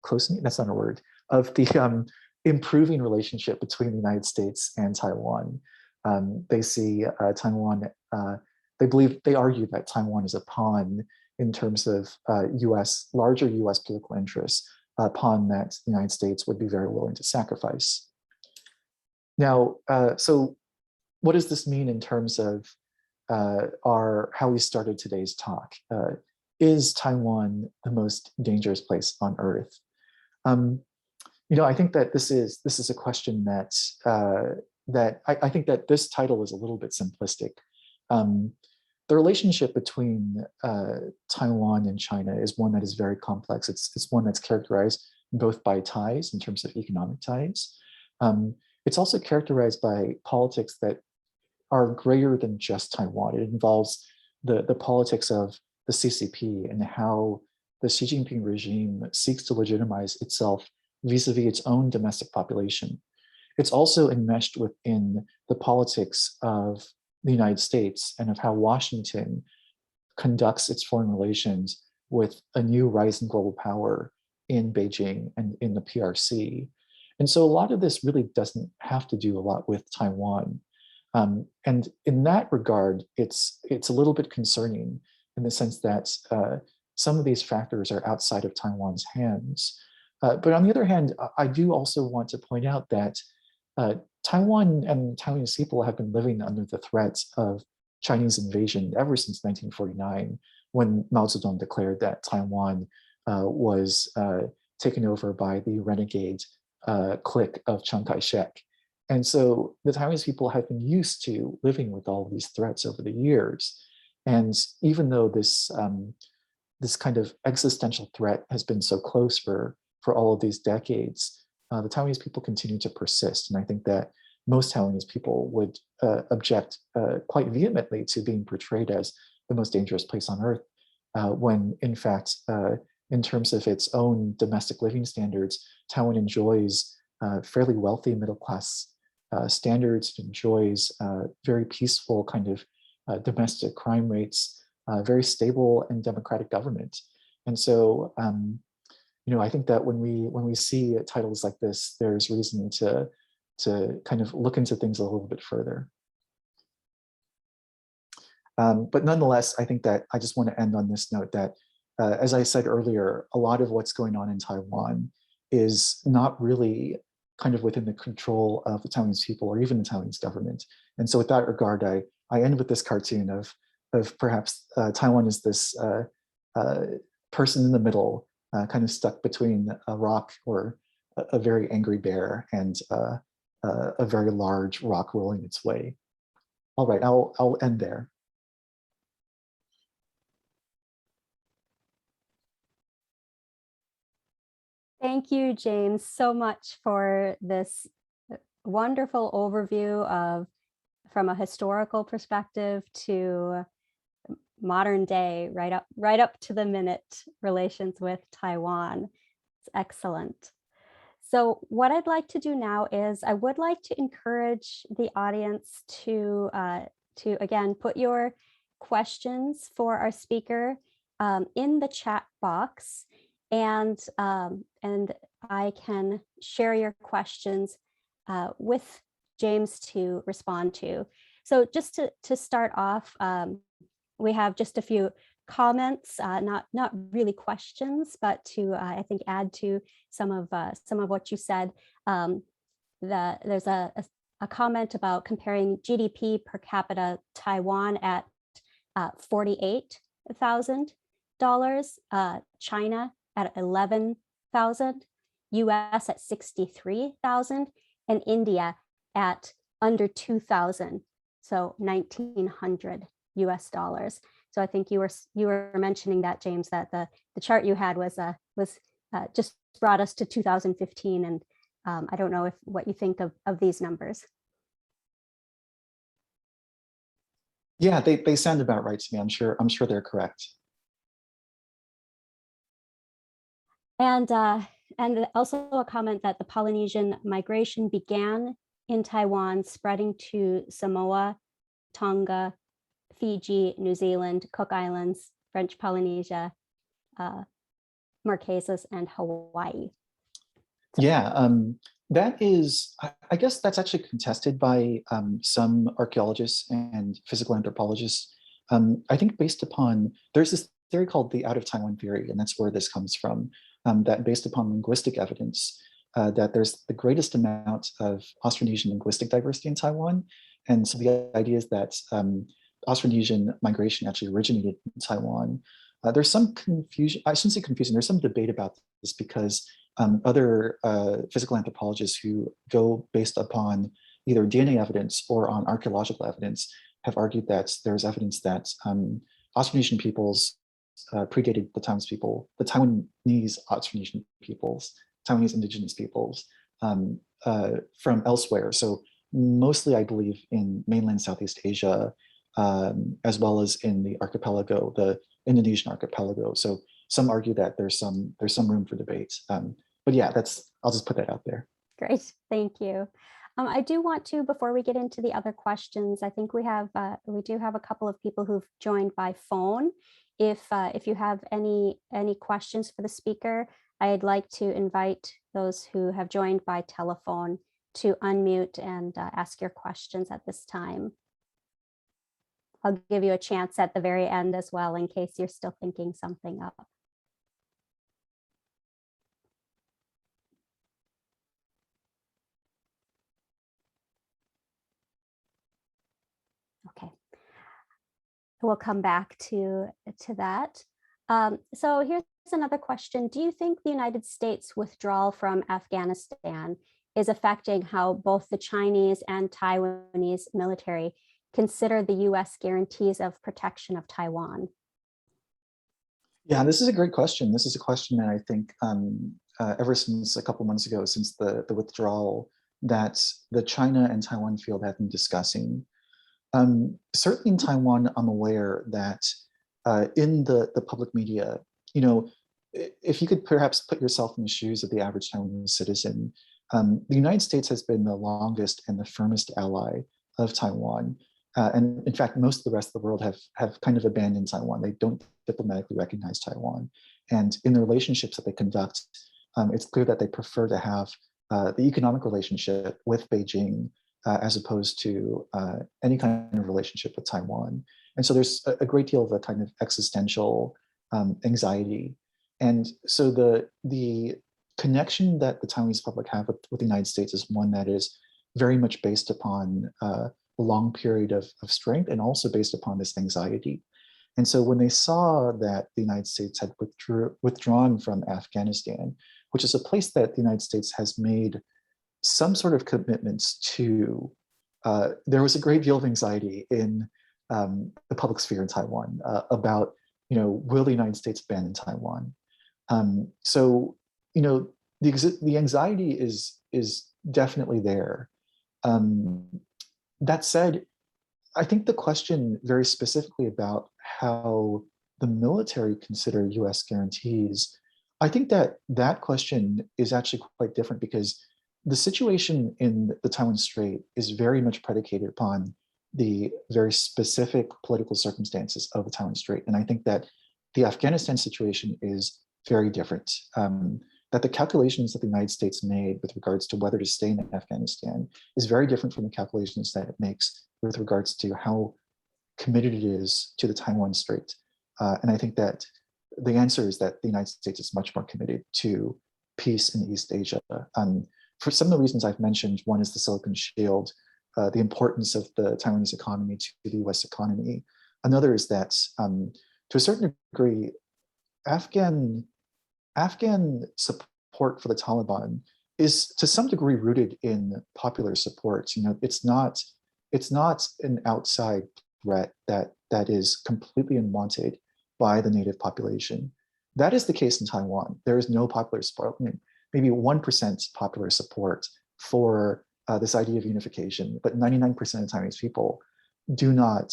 close-in, that's not a word, of the improving relationship between the United States and Taiwan. They see Taiwan, they argue that Taiwan is a pawn in terms of larger US political interests, a pawn that the United States would be very willing to sacrifice. Now, so what does this mean in terms of how we started today's talk? Is Taiwan the most dangerous place on Earth? I think that this is a question that I think that this title is a little bit simplistic. The relationship between Taiwan and China is one that is very complex. It's one that's characterized both by ties in terms of economic ties. It's also characterized by politics that are greater than just Taiwan. It involves the politics of the CCP and how the Xi Jinping regime seeks to legitimize itself vis-a-vis its own domestic population. It's also enmeshed within the politics of the United States and of how Washington conducts its foreign relations with a new rising global power in Beijing and in the PRC. And so a lot of this really doesn't have to do a lot with Taiwan. And in that regard, it's a little bit concerning in the sense that some of these factors are outside of Taiwan's hands. But on the other hand, I do also want to point out that Taiwan and Taiwanese people have been living under the threat of Chinese invasion ever since 1949, when Mao Zedong declared that Taiwan was taken over by the renegade clique of Chiang Kai-shek. And so the Taiwanese people have been used to living with all of these threats over the years. And even though this kind of existential threat has been so close for all of these decades, the Taiwanese people continue to persist. And I think that most Taiwanese people would object quite vehemently to being portrayed as the most dangerous place on earth, when in fact, in terms of its own domestic living standards, Taiwan enjoys fairly wealthy middle-class standards. It enjoys very peaceful kind of domestic crime rates, very stable and democratic government. And so, I think that when we see titles like this, there's reason to kind of look into things a little bit further. But nonetheless, I think that I just want to end on this note that, as I said earlier, a lot of what's going on in Taiwan is not really kind of within the control of the Taiwanese people or even the Taiwanese government. And so with that regard, I end with this cartoon of perhaps Taiwan is this uh, person in the middle, kind of stuck between a rock or a very angry bear and a very large rock rolling its way. All right, I'll end there. Thank you, James, so much for this wonderful overview of, from a historical perspective to modern day, right up to the minute relations with Taiwan. It's excellent. So what I'd like to do now is I would like to encourage the audience to again, put your questions for our speaker in the chat box, and I can share your questions with James to respond to. So just to start off, we have just a few comments, not really questions, but to I think add to some of what you said. There's a comment about comparing GDP per capita Taiwan at $48,000, China at 11,000, US at 63,000, and India at under 2,000, so 1,900 US dollars. So I think you were mentioning that, James, that the chart you had was just brought us to 2015, and I don't know what you think of these numbers. Yeah, they sound about right to me. I'm sure they're correct. And also a comment that the Polynesian migration began in Taiwan, spreading to Samoa, Tonga, Fiji, New Zealand, Cook Islands, French Polynesia, Marquesas, and Hawaii. So. Yeah, that is, I guess that's actually contested by some archaeologists and physical anthropologists. I think based upon, there's this theory called the out of Taiwan theory, and that's where this comes from, that based upon linguistic evidence, that there's the greatest amount of Austronesian linguistic diversity in Taiwan. And so the idea is that Austronesian migration actually originated in Taiwan. There's some confusion, I shouldn't say confusion, there's some debate about this because other physical anthropologists who go based upon either DNA evidence or on archaeological evidence have argued that there's evidence that Austronesian peoples predated the Taiwanese people, the Taiwanese Austronesian peoples, Taiwanese indigenous peoples from elsewhere. So mostly, I believe, in mainland Southeast Asia, as well as in the archipelago, the Indonesian archipelago. So some argue that there's some room for debate. But yeah, I'll just put that out there. Great, thank you. I do want to, before we get into the other questions, I think we do have a couple of people who've joined by phone. If you have any questions for the speaker, I'd like to invite those who have joined by telephone to unmute and ask your questions at this time. I'll give you a chance at the very end as well, in case you're still thinking something up. Okay, we'll come back to that. So here's another question. Do you think the United States withdrawal from Afghanistan is affecting how both the Chinese and Taiwanese military consider the US guarantees of protection of Taiwan? Yeah, this is a great question. This is a question that I think ever since a couple months ago, since the withdrawal, that the China and Taiwan field have been discussing. Certainly in Taiwan, I'm aware that in the public media, you know, if you could perhaps put yourself in the shoes of the average Taiwanese citizen, the United States has been the longest and the firmest ally of Taiwan. And in fact, most of the rest of the world have kind of abandoned Taiwan. They don't diplomatically recognize Taiwan. And in the relationships that they conduct, it's clear that they prefer to have the economic relationship with Beijing as opposed to any kind of relationship with Taiwan. And so there's a great deal of a kind of existential anxiety. And so the connection that the Taiwanese public have with the United States is one that is very much based upon a long period of strength and also based upon this anxiety. And so when they saw that the United States had withdrawn from Afghanistan, which is a place that the United States has made some sort of commitments to, there was a great deal of anxiety in the public sphere in Taiwan about, will the United States abandon Taiwan? So, the anxiety is definitely there. That said, I think the question very specifically about how the military consider US guarantees, I think that question is actually quite different because the situation in the Taiwan Strait is very much predicated upon the very specific political circumstances of the Taiwan Strait. And I think that the Afghanistan situation is very different. That the calculations that the United States made with regards to whether to stay in Afghanistan is very different from the calculations that it makes with regards to how committed it is to the Taiwan Strait. And I think that the answer is that the United States is much more committed to peace in East Asia. For some of the reasons I've mentioned, one is the Silicon Shield, the importance of the Taiwanese economy to the US economy. Another is that, to a certain degree, Afghan support for the Taliban is to some degree rooted in popular support. It's not an outside threat that is completely unwanted by the native population. That is the case in Taiwan. There is no popular support. Maybe 1% popular support for this idea of unification, but 99% of Taiwanese people do not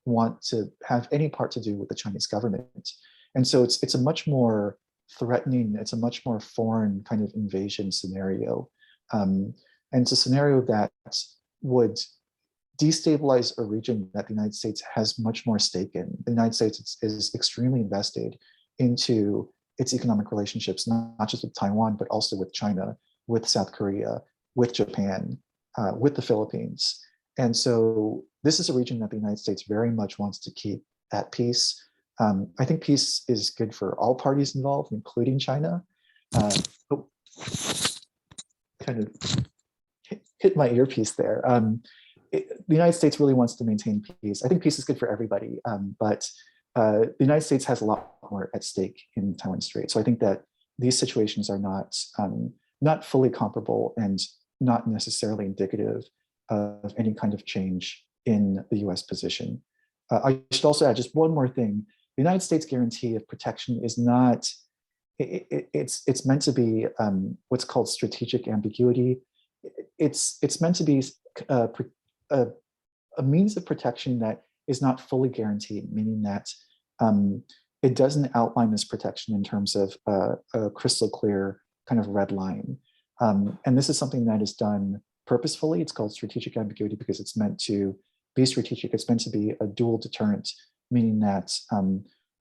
want to have any part to do with the Chinese government. And so it's a much more threatening, it's a much more foreign kind of invasion scenario. And it's a scenario that would destabilize a region that the United States has much more stake in. The United States is extremely invested into its economic relationships, not just with Taiwan, but also with China, with South Korea, with Japan, with the Philippines. And so this is a region that the United States very much wants to keep at peace. I think peace is good for all parties involved, including China. Kind of hit my earpiece there. The United States really wants to maintain peace. I think peace is good for everybody, but the United States has a lot more at stake in Taiwan Strait. So I think that these situations are not fully comparable and not necessarily indicative of any kind of change in the US position. I should also add just one more thing. The United States guarantee of protection is not, it's meant to be what's called strategic ambiguity. It's meant to be a means of protection that is not fully guaranteed, meaning that it doesn't outline this protection in terms of a crystal clear kind of red line. And this is something that is done purposefully. It's called strategic ambiguity because it's meant to be strategic. It's meant to be a dual deterrent, meaning that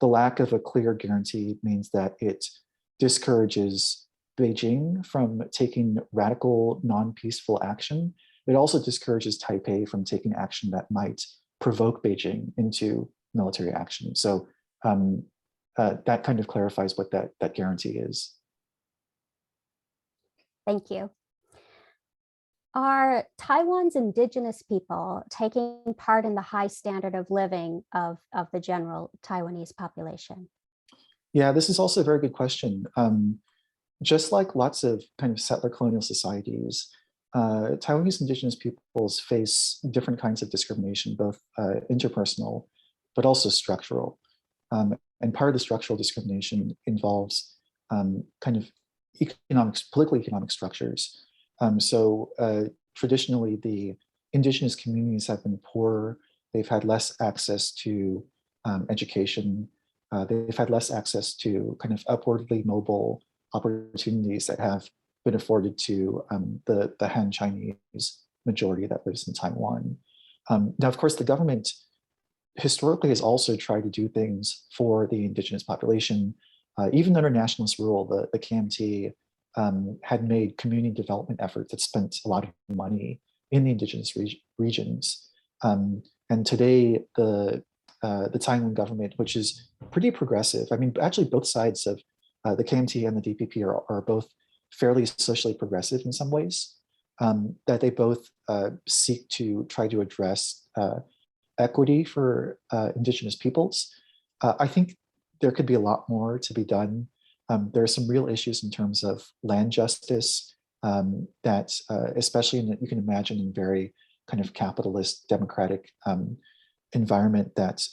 the lack of a clear guarantee means that it discourages Beijing from taking radical, non-peaceful action. It also discourages Taipei from taking action that might provoke Beijing into military action. So that kind of clarifies what that guarantee is. Thank you. Are Taiwan's indigenous people taking part in the high standard of living of the general Taiwanese population? Yeah, this is also a very good question. Just like lots of kind of settler colonial societies, Taiwanese indigenous peoples face different kinds of discrimination, both interpersonal, but also structural. And part of the structural discrimination involves kind of political economic structures. So traditionally, the indigenous communities have been poorer. They've had less access to education. They've had less access to kind of upwardly mobile opportunities that have been afforded to the Han Chinese majority that lives in Taiwan. Now, of course, the government historically has also tried to do things for the indigenous population. Even under nationalist rule, the KMT had made community development efforts that spent a lot of money in the indigenous regions. And today, the Taiwan government, which is pretty progressive, I mean, actually both sides of the KMT and the DPP are both fairly socially progressive in some ways. that they both seek to try to address equity for indigenous peoples. I think there could be a lot more to be done. There are some real issues in terms of land justice that, especially you can imagine in very kind of capitalist democratic environment, that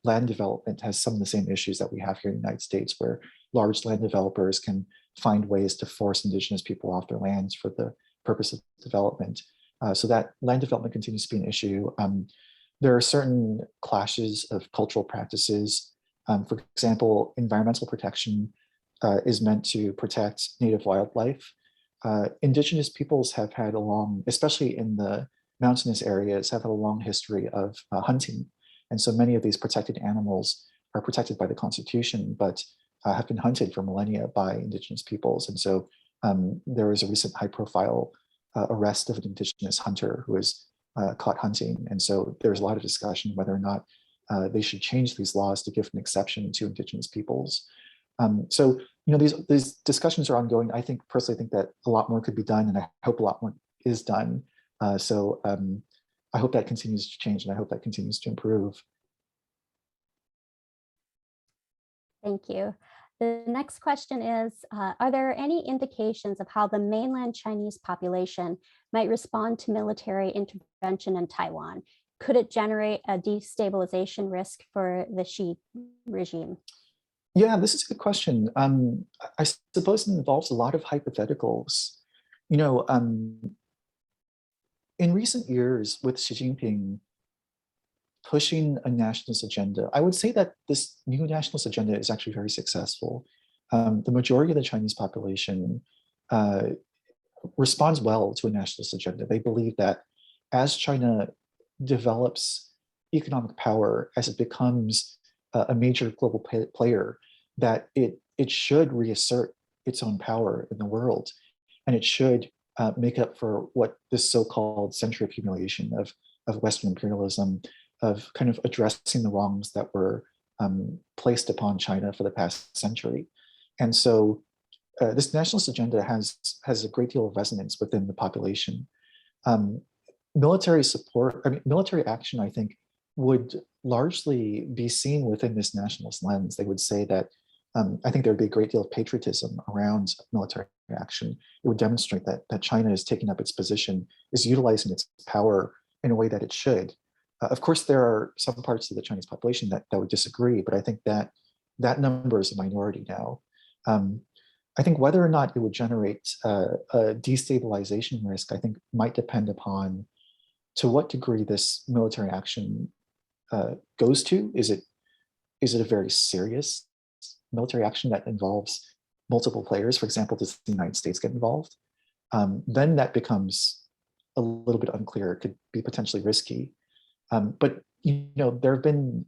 land development has some of the same issues that we have here in the United States, where large land developers can find ways to force indigenous people off their lands for the purpose of development. So that land development continues to be an issue. There are certain clashes of cultural practices. For example, environmental protection is meant to protect native wildlife. Indigenous peoples have had a long, especially in the mountainous areas, have had a long history of hunting. And so many of these protected animals are protected by the Constitution, but have been hunted for millennia by indigenous peoples. And so there was a recent high-profile arrest of an indigenous hunter who was caught hunting. And so there's a lot of discussion whether or not they should change these laws to give an exception to indigenous peoples. So these discussions are ongoing. I personally think that a lot more could be done, and I hope a lot more is done. So I hope that continues to change, and I hope that continues to improve. Thank you. The next question is, are there any indications of how the mainland Chinese population might respond to military intervention in Taiwan? Could it generate a destabilization risk for the Xi regime? Yeah, this is a good question. I suppose it involves a lot of hypotheticals. In recent years with Xi Jinping pushing a nationalist agenda, I would say that this new nationalist agenda is actually very successful. The majority of the Chinese population responds well to a nationalist agenda. They believe that as China develops economic power, as it becomes a major global player, that it should reassert its own power in the world, and it should make up for what this so-called century of humiliation of Western imperialism, of kind of addressing the wrongs that were placed upon China for the past century. And so this nationalist agenda has a great deal of resonance within the population. Military support, military action, I think, would largely be seen within this nationalist lens. They would say that I think there would be a great deal of patriotism around military action. It would demonstrate that China is taking up its position, is utilizing its power in a way that it should. Of course, there are some parts of the Chinese population that would disagree, but I think that number is a minority now. I think whether or not it would generate a destabilization risk, I think might depend upon to what degree this military action goes to. Is it a very serious military action that involves multiple players? For example, does the United States get involved? Then that becomes a little bit unclear. It could be potentially risky. But there have been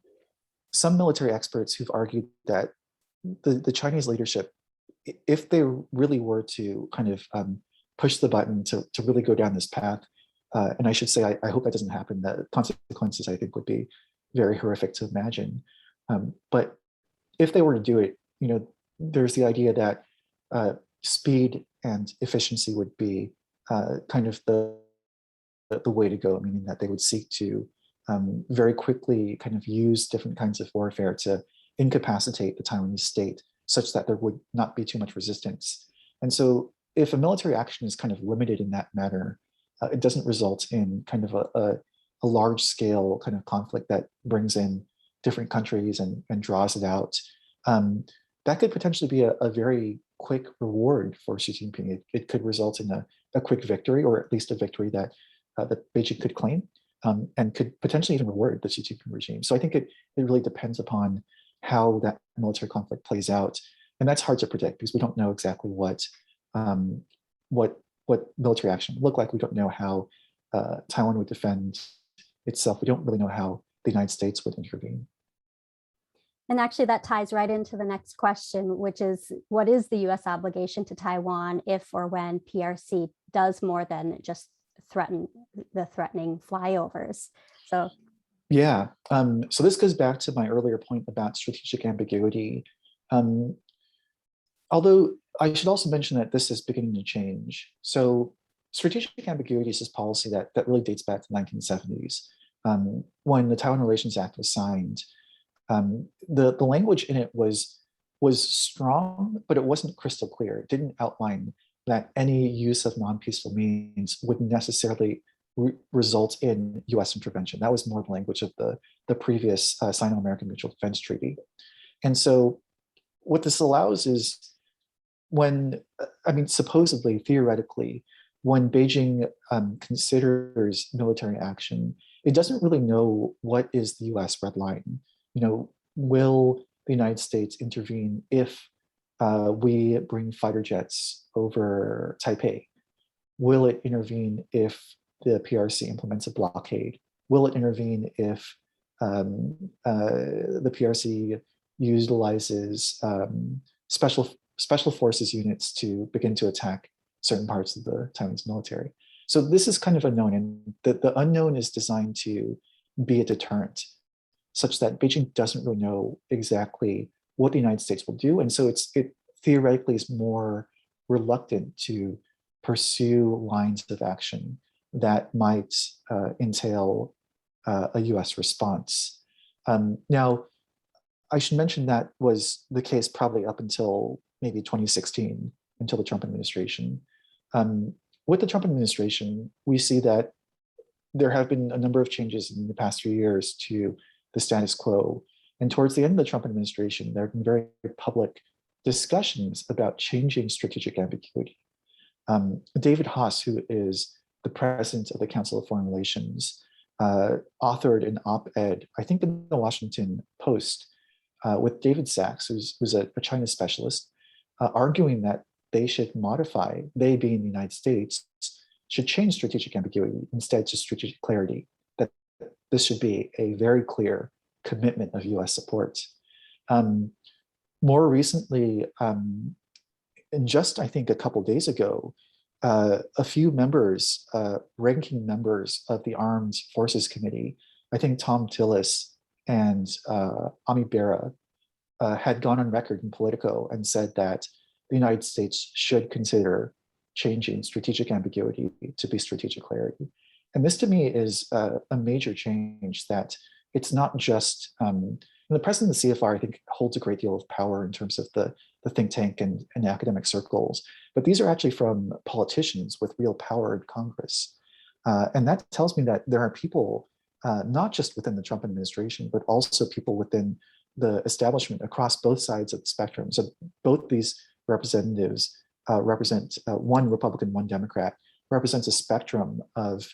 some military experts who've argued that the Chinese leadership, if they really were to kind of push the button to really go down this path, and I should say, I hope that doesn't happen, the consequences, I think, would be very horrific to imagine. But if they were to do it, there's the idea that speed and efficiency would be kind of the way to go, meaning that they would seek to very quickly kind of use different kinds of warfare to incapacitate the Taiwanese state such that there would not be too much resistance. And so if a military action is kind of limited in that manner, it doesn't result in kind of a large scale kind of conflict that brings in different countries and draws it out. That could potentially be a very quick reward for Xi Jinping. It could result in a quick victory, or at least a victory that Beijing could claim, and could potentially even reward the Xi Jinping regime. So I think it really depends upon how that military conflict plays out. And that's hard to predict because we don't know exactly what military action would look like. We don't know how Taiwan would defend itself. We don't really know how the United States would intervene. And actually that ties right into the next question, which is, what is the US obligation to Taiwan if or when PRC does more than just threatening flyovers? So yeah, so this goes back to my earlier point about strategic ambiguity. Although I should also mention that this is beginning to change. So strategic ambiguity is this policy that really dates back to the 1970s. When the Taiwan Relations Act was signed, the language in it was strong, but it wasn't crystal clear. It didn't outline that any use of non-peaceful means would necessarily result in US intervention. That was more the language of the previous Sino-American Mutual Defense Treaty. And so what this allows is when, I mean, supposedly, theoretically, when Beijing considers military action, it doesn't really know what is the US red line. You know, will the United States intervene if we bring fighter jets over Taipei? Will it intervene if the PRC implements a blockade? Will it intervene if the PRC utilizes special forces units to begin to attack certain parts of the Taiwanese military? So this is kind of unknown, and the unknown is designed to be a deterrent, such that Beijing doesn't really know exactly what the United States will do, and so it theoretically is more reluctant to pursue lines of action that might entail a US response. Now, I should mention that was the case probably up until maybe 2016, until the Trump administration. With the Trump administration, we see that there have been a number of changes in the past few years to the status quo. And towards the end of the Trump administration, there have been very public discussions about changing strategic ambiguity. David Haas, who is the president of the Council of Foreign Relations, authored an op-ed, I think in the Washington Post, with David Sachs, who's a China specialist, arguing that they should modify, they being the United States, should change strategic ambiguity instead to strategic clarity, that this should be a very clear commitment of US support. More recently, and just I think a couple days ago, a few members, ranking members of the Armed Forces Committee, I think Tom Tillis and Ami Bera, had gone on record in Politico and said that the United States should consider changing strategic ambiguity to be strategic clarity. And this to me is a major change, that it's not just, the president of the CFR, I think, holds a great deal of power in terms of the think tank and academic circles, but these are actually from politicians with real power in Congress. And that tells me that there are people, not just within the Trump administration, but also people within the establishment across both sides of the spectrum. So both these representatives represent one Republican, one Democrat, represents a spectrum of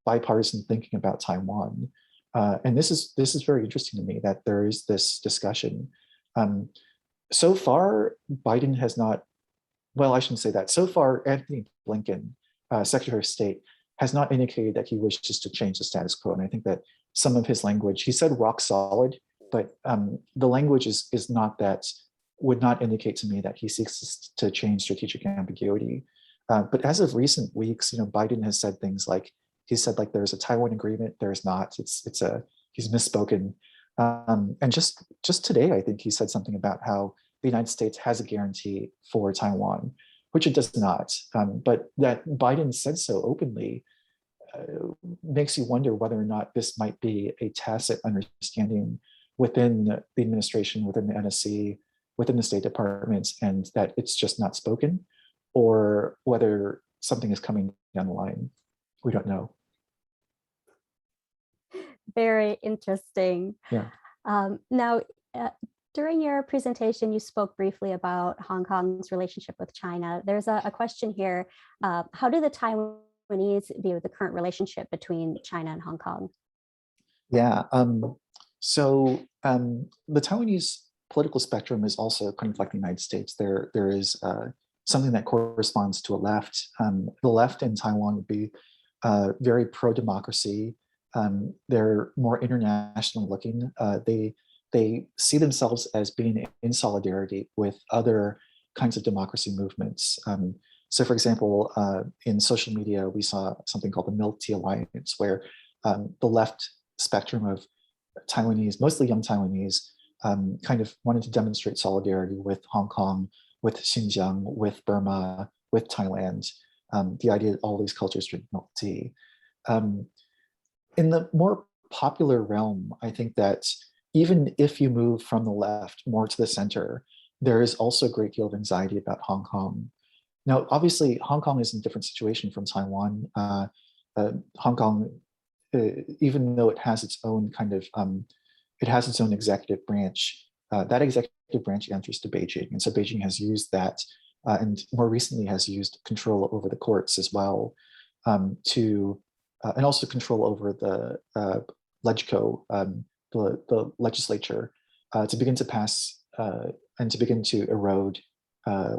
bipartisan thinking about Taiwan. And this is very interesting to me, that there is this discussion. So far, Biden has not, well, I shouldn't say that. So far, Anthony Blinken, Secretary of State, has not indicated that he wishes to change the status quo. And I think that some of his language, he said rock solid, but the language is not that, would not indicate to me that he seeks to change strategic ambiguity. But as of recent weeks, Biden has said things like, he said like there's a Taiwan agreement, there's not, he's misspoken. And just today, I think he said something about how the United States has a guarantee for Taiwan, which it does not. But that Biden said so openly makes you wonder whether or not this might be a tacit understanding within the administration, within the NSC, within the State Department, and that it's just not spoken, or whether something is coming down the line. We don't know. Very interesting. Yeah. Now, during your presentation, you spoke briefly about Hong Kong's relationship with China. There's a question here. How do the Taiwanese view the current relationship between China and Hong Kong? Yeah. So the Taiwanese political spectrum is also kind of like the United States. There is something that corresponds to a left. The left in Taiwan would be very pro-democracy. They're more international looking. They see themselves as being in solidarity with other kinds of democracy movements. So for example, in social media, we saw something called the Milk Tea Alliance, where the left spectrum of Taiwanese, mostly young Taiwanese, kind of wanted to demonstrate solidarity with Hong Kong, with Xinjiang, with Burma, with Thailand. the idea that all these cultures drink milk tea. Um, in the more popular realm, I think that even if you move from the left more to the center, there is also a great deal of anxiety about Hong Kong. Now, obviously, Hong Kong is in a different situation from Taiwan. Hong Kong, even though it has its own it has its own executive branch. That executive branch answers to Beijing, and so Beijing has used that, and more recently has used control over the courts as well, and also control over the LegCo, the legislature, to begin to pass and to begin to erode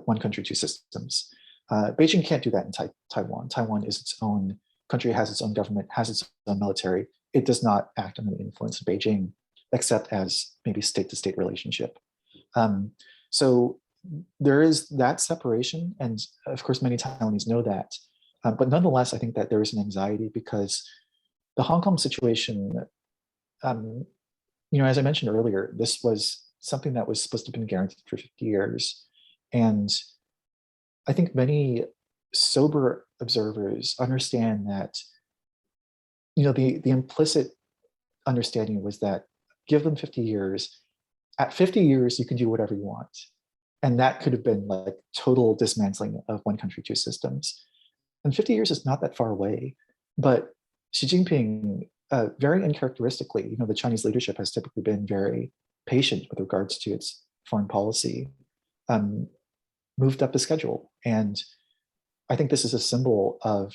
one country, two systems. Beijing can't do that in Taiwan. Taiwan is its own country, has its own government, has its own military. It does not act under the influence of Beijing, except as maybe state-to-state relationship. So there is that separation, and of course, many Taiwanese know that. But nonetheless, I think that there is an anxiety because the Hong Kong situation, as I mentioned earlier, this was something that was supposed to have been guaranteed for 50 years. And I think many sober observers understand that, the implicit understanding was that give them 50 years. At 50 years, you can do whatever you want. And that could have been like total dismantling of one country, two systems. And 50 years is not that far away. But Xi Jinping, very uncharacteristically, the Chinese leadership has typically been very patient with regards to its foreign policy, moved up the schedule. And I think this is a symbol of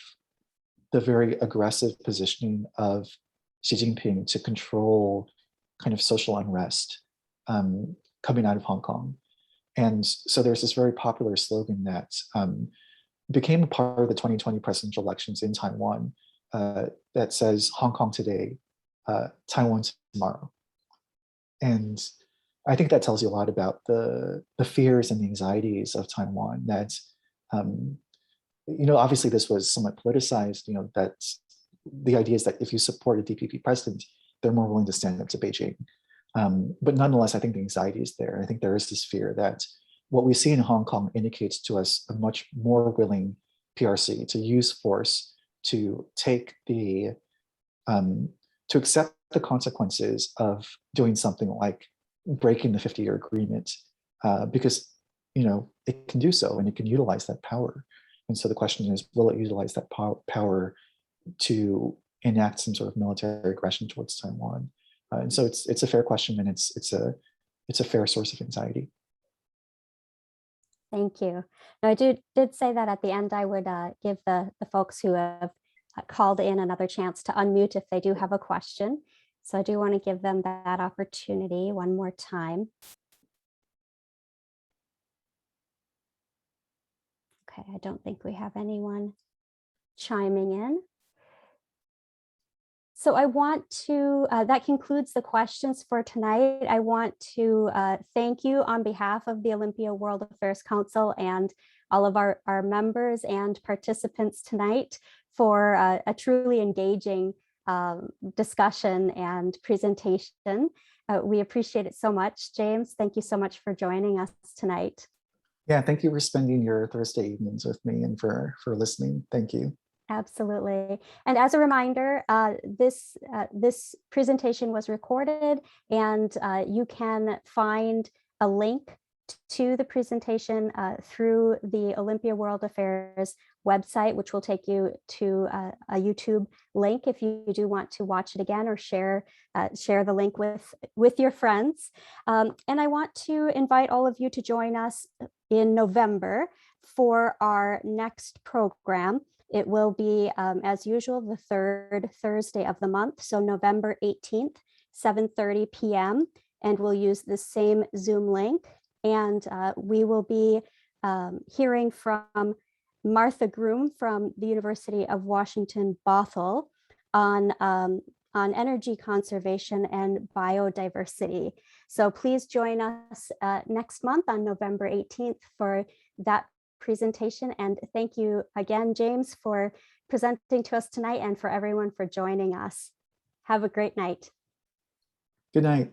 the very aggressive positioning of Xi Jinping to control kind of social unrest coming out of Hong Kong. And so there's this very popular slogan that became a part of the 2020 presidential elections in Taiwan that says, Hong Kong today, Taiwan tomorrow. And I think that tells you a lot about the fears and the anxieties of Taiwan that, obviously this was somewhat politicized, that the idea is that if you support a DPP president, they're more willing to stand up to Beijing. But nonetheless, I think the anxiety is there. I think there is this fear that what we see in Hong Kong indicates to us a much more willing PRC to use force to take to accept the consequences of doing something like breaking the 50-year agreement, because it can do so and it can utilize that power. And so the question is, will it utilize that power to enact some sort of military aggression towards Taiwan? And so it's a fair question, and it's a fair source of anxiety. Thank you. Now, I did say that at the end I would give the folks who have called in another chance to unmute if they do have a question. So I do want to give them that opportunity one more time. Okay, I don't think we have anyone chiming in. So I want to, that concludes the questions for tonight. I want to thank you on behalf of the Olympia World Affairs Council and all of our members and participants tonight for a truly engaging discussion and presentation. We appreciate it so much. James, thank you so much for joining us tonight. Yeah, thank you for spending your Thursday evenings with me and for listening. Thank you. Absolutely. And as a reminder, this presentation was recorded, and you can find a link to the presentation through the Olympia World Affairs website, which will take you to a YouTube link if you do want to watch it again or share the link with your friends. And I want to invite all of you to join us in November for our next program. It will be, as usual, the third Thursday of the month, so November 18th, 7:30 p.m., and we'll use the same Zoom link. And we will be hearing from Martha Groom from the University of Washington, Bothell on energy conservation and biodiversity. So please join us next month on November 18th for that presentation. And thank you again, James, for presenting to us tonight, and for everyone for joining us. Have a great night. Good night.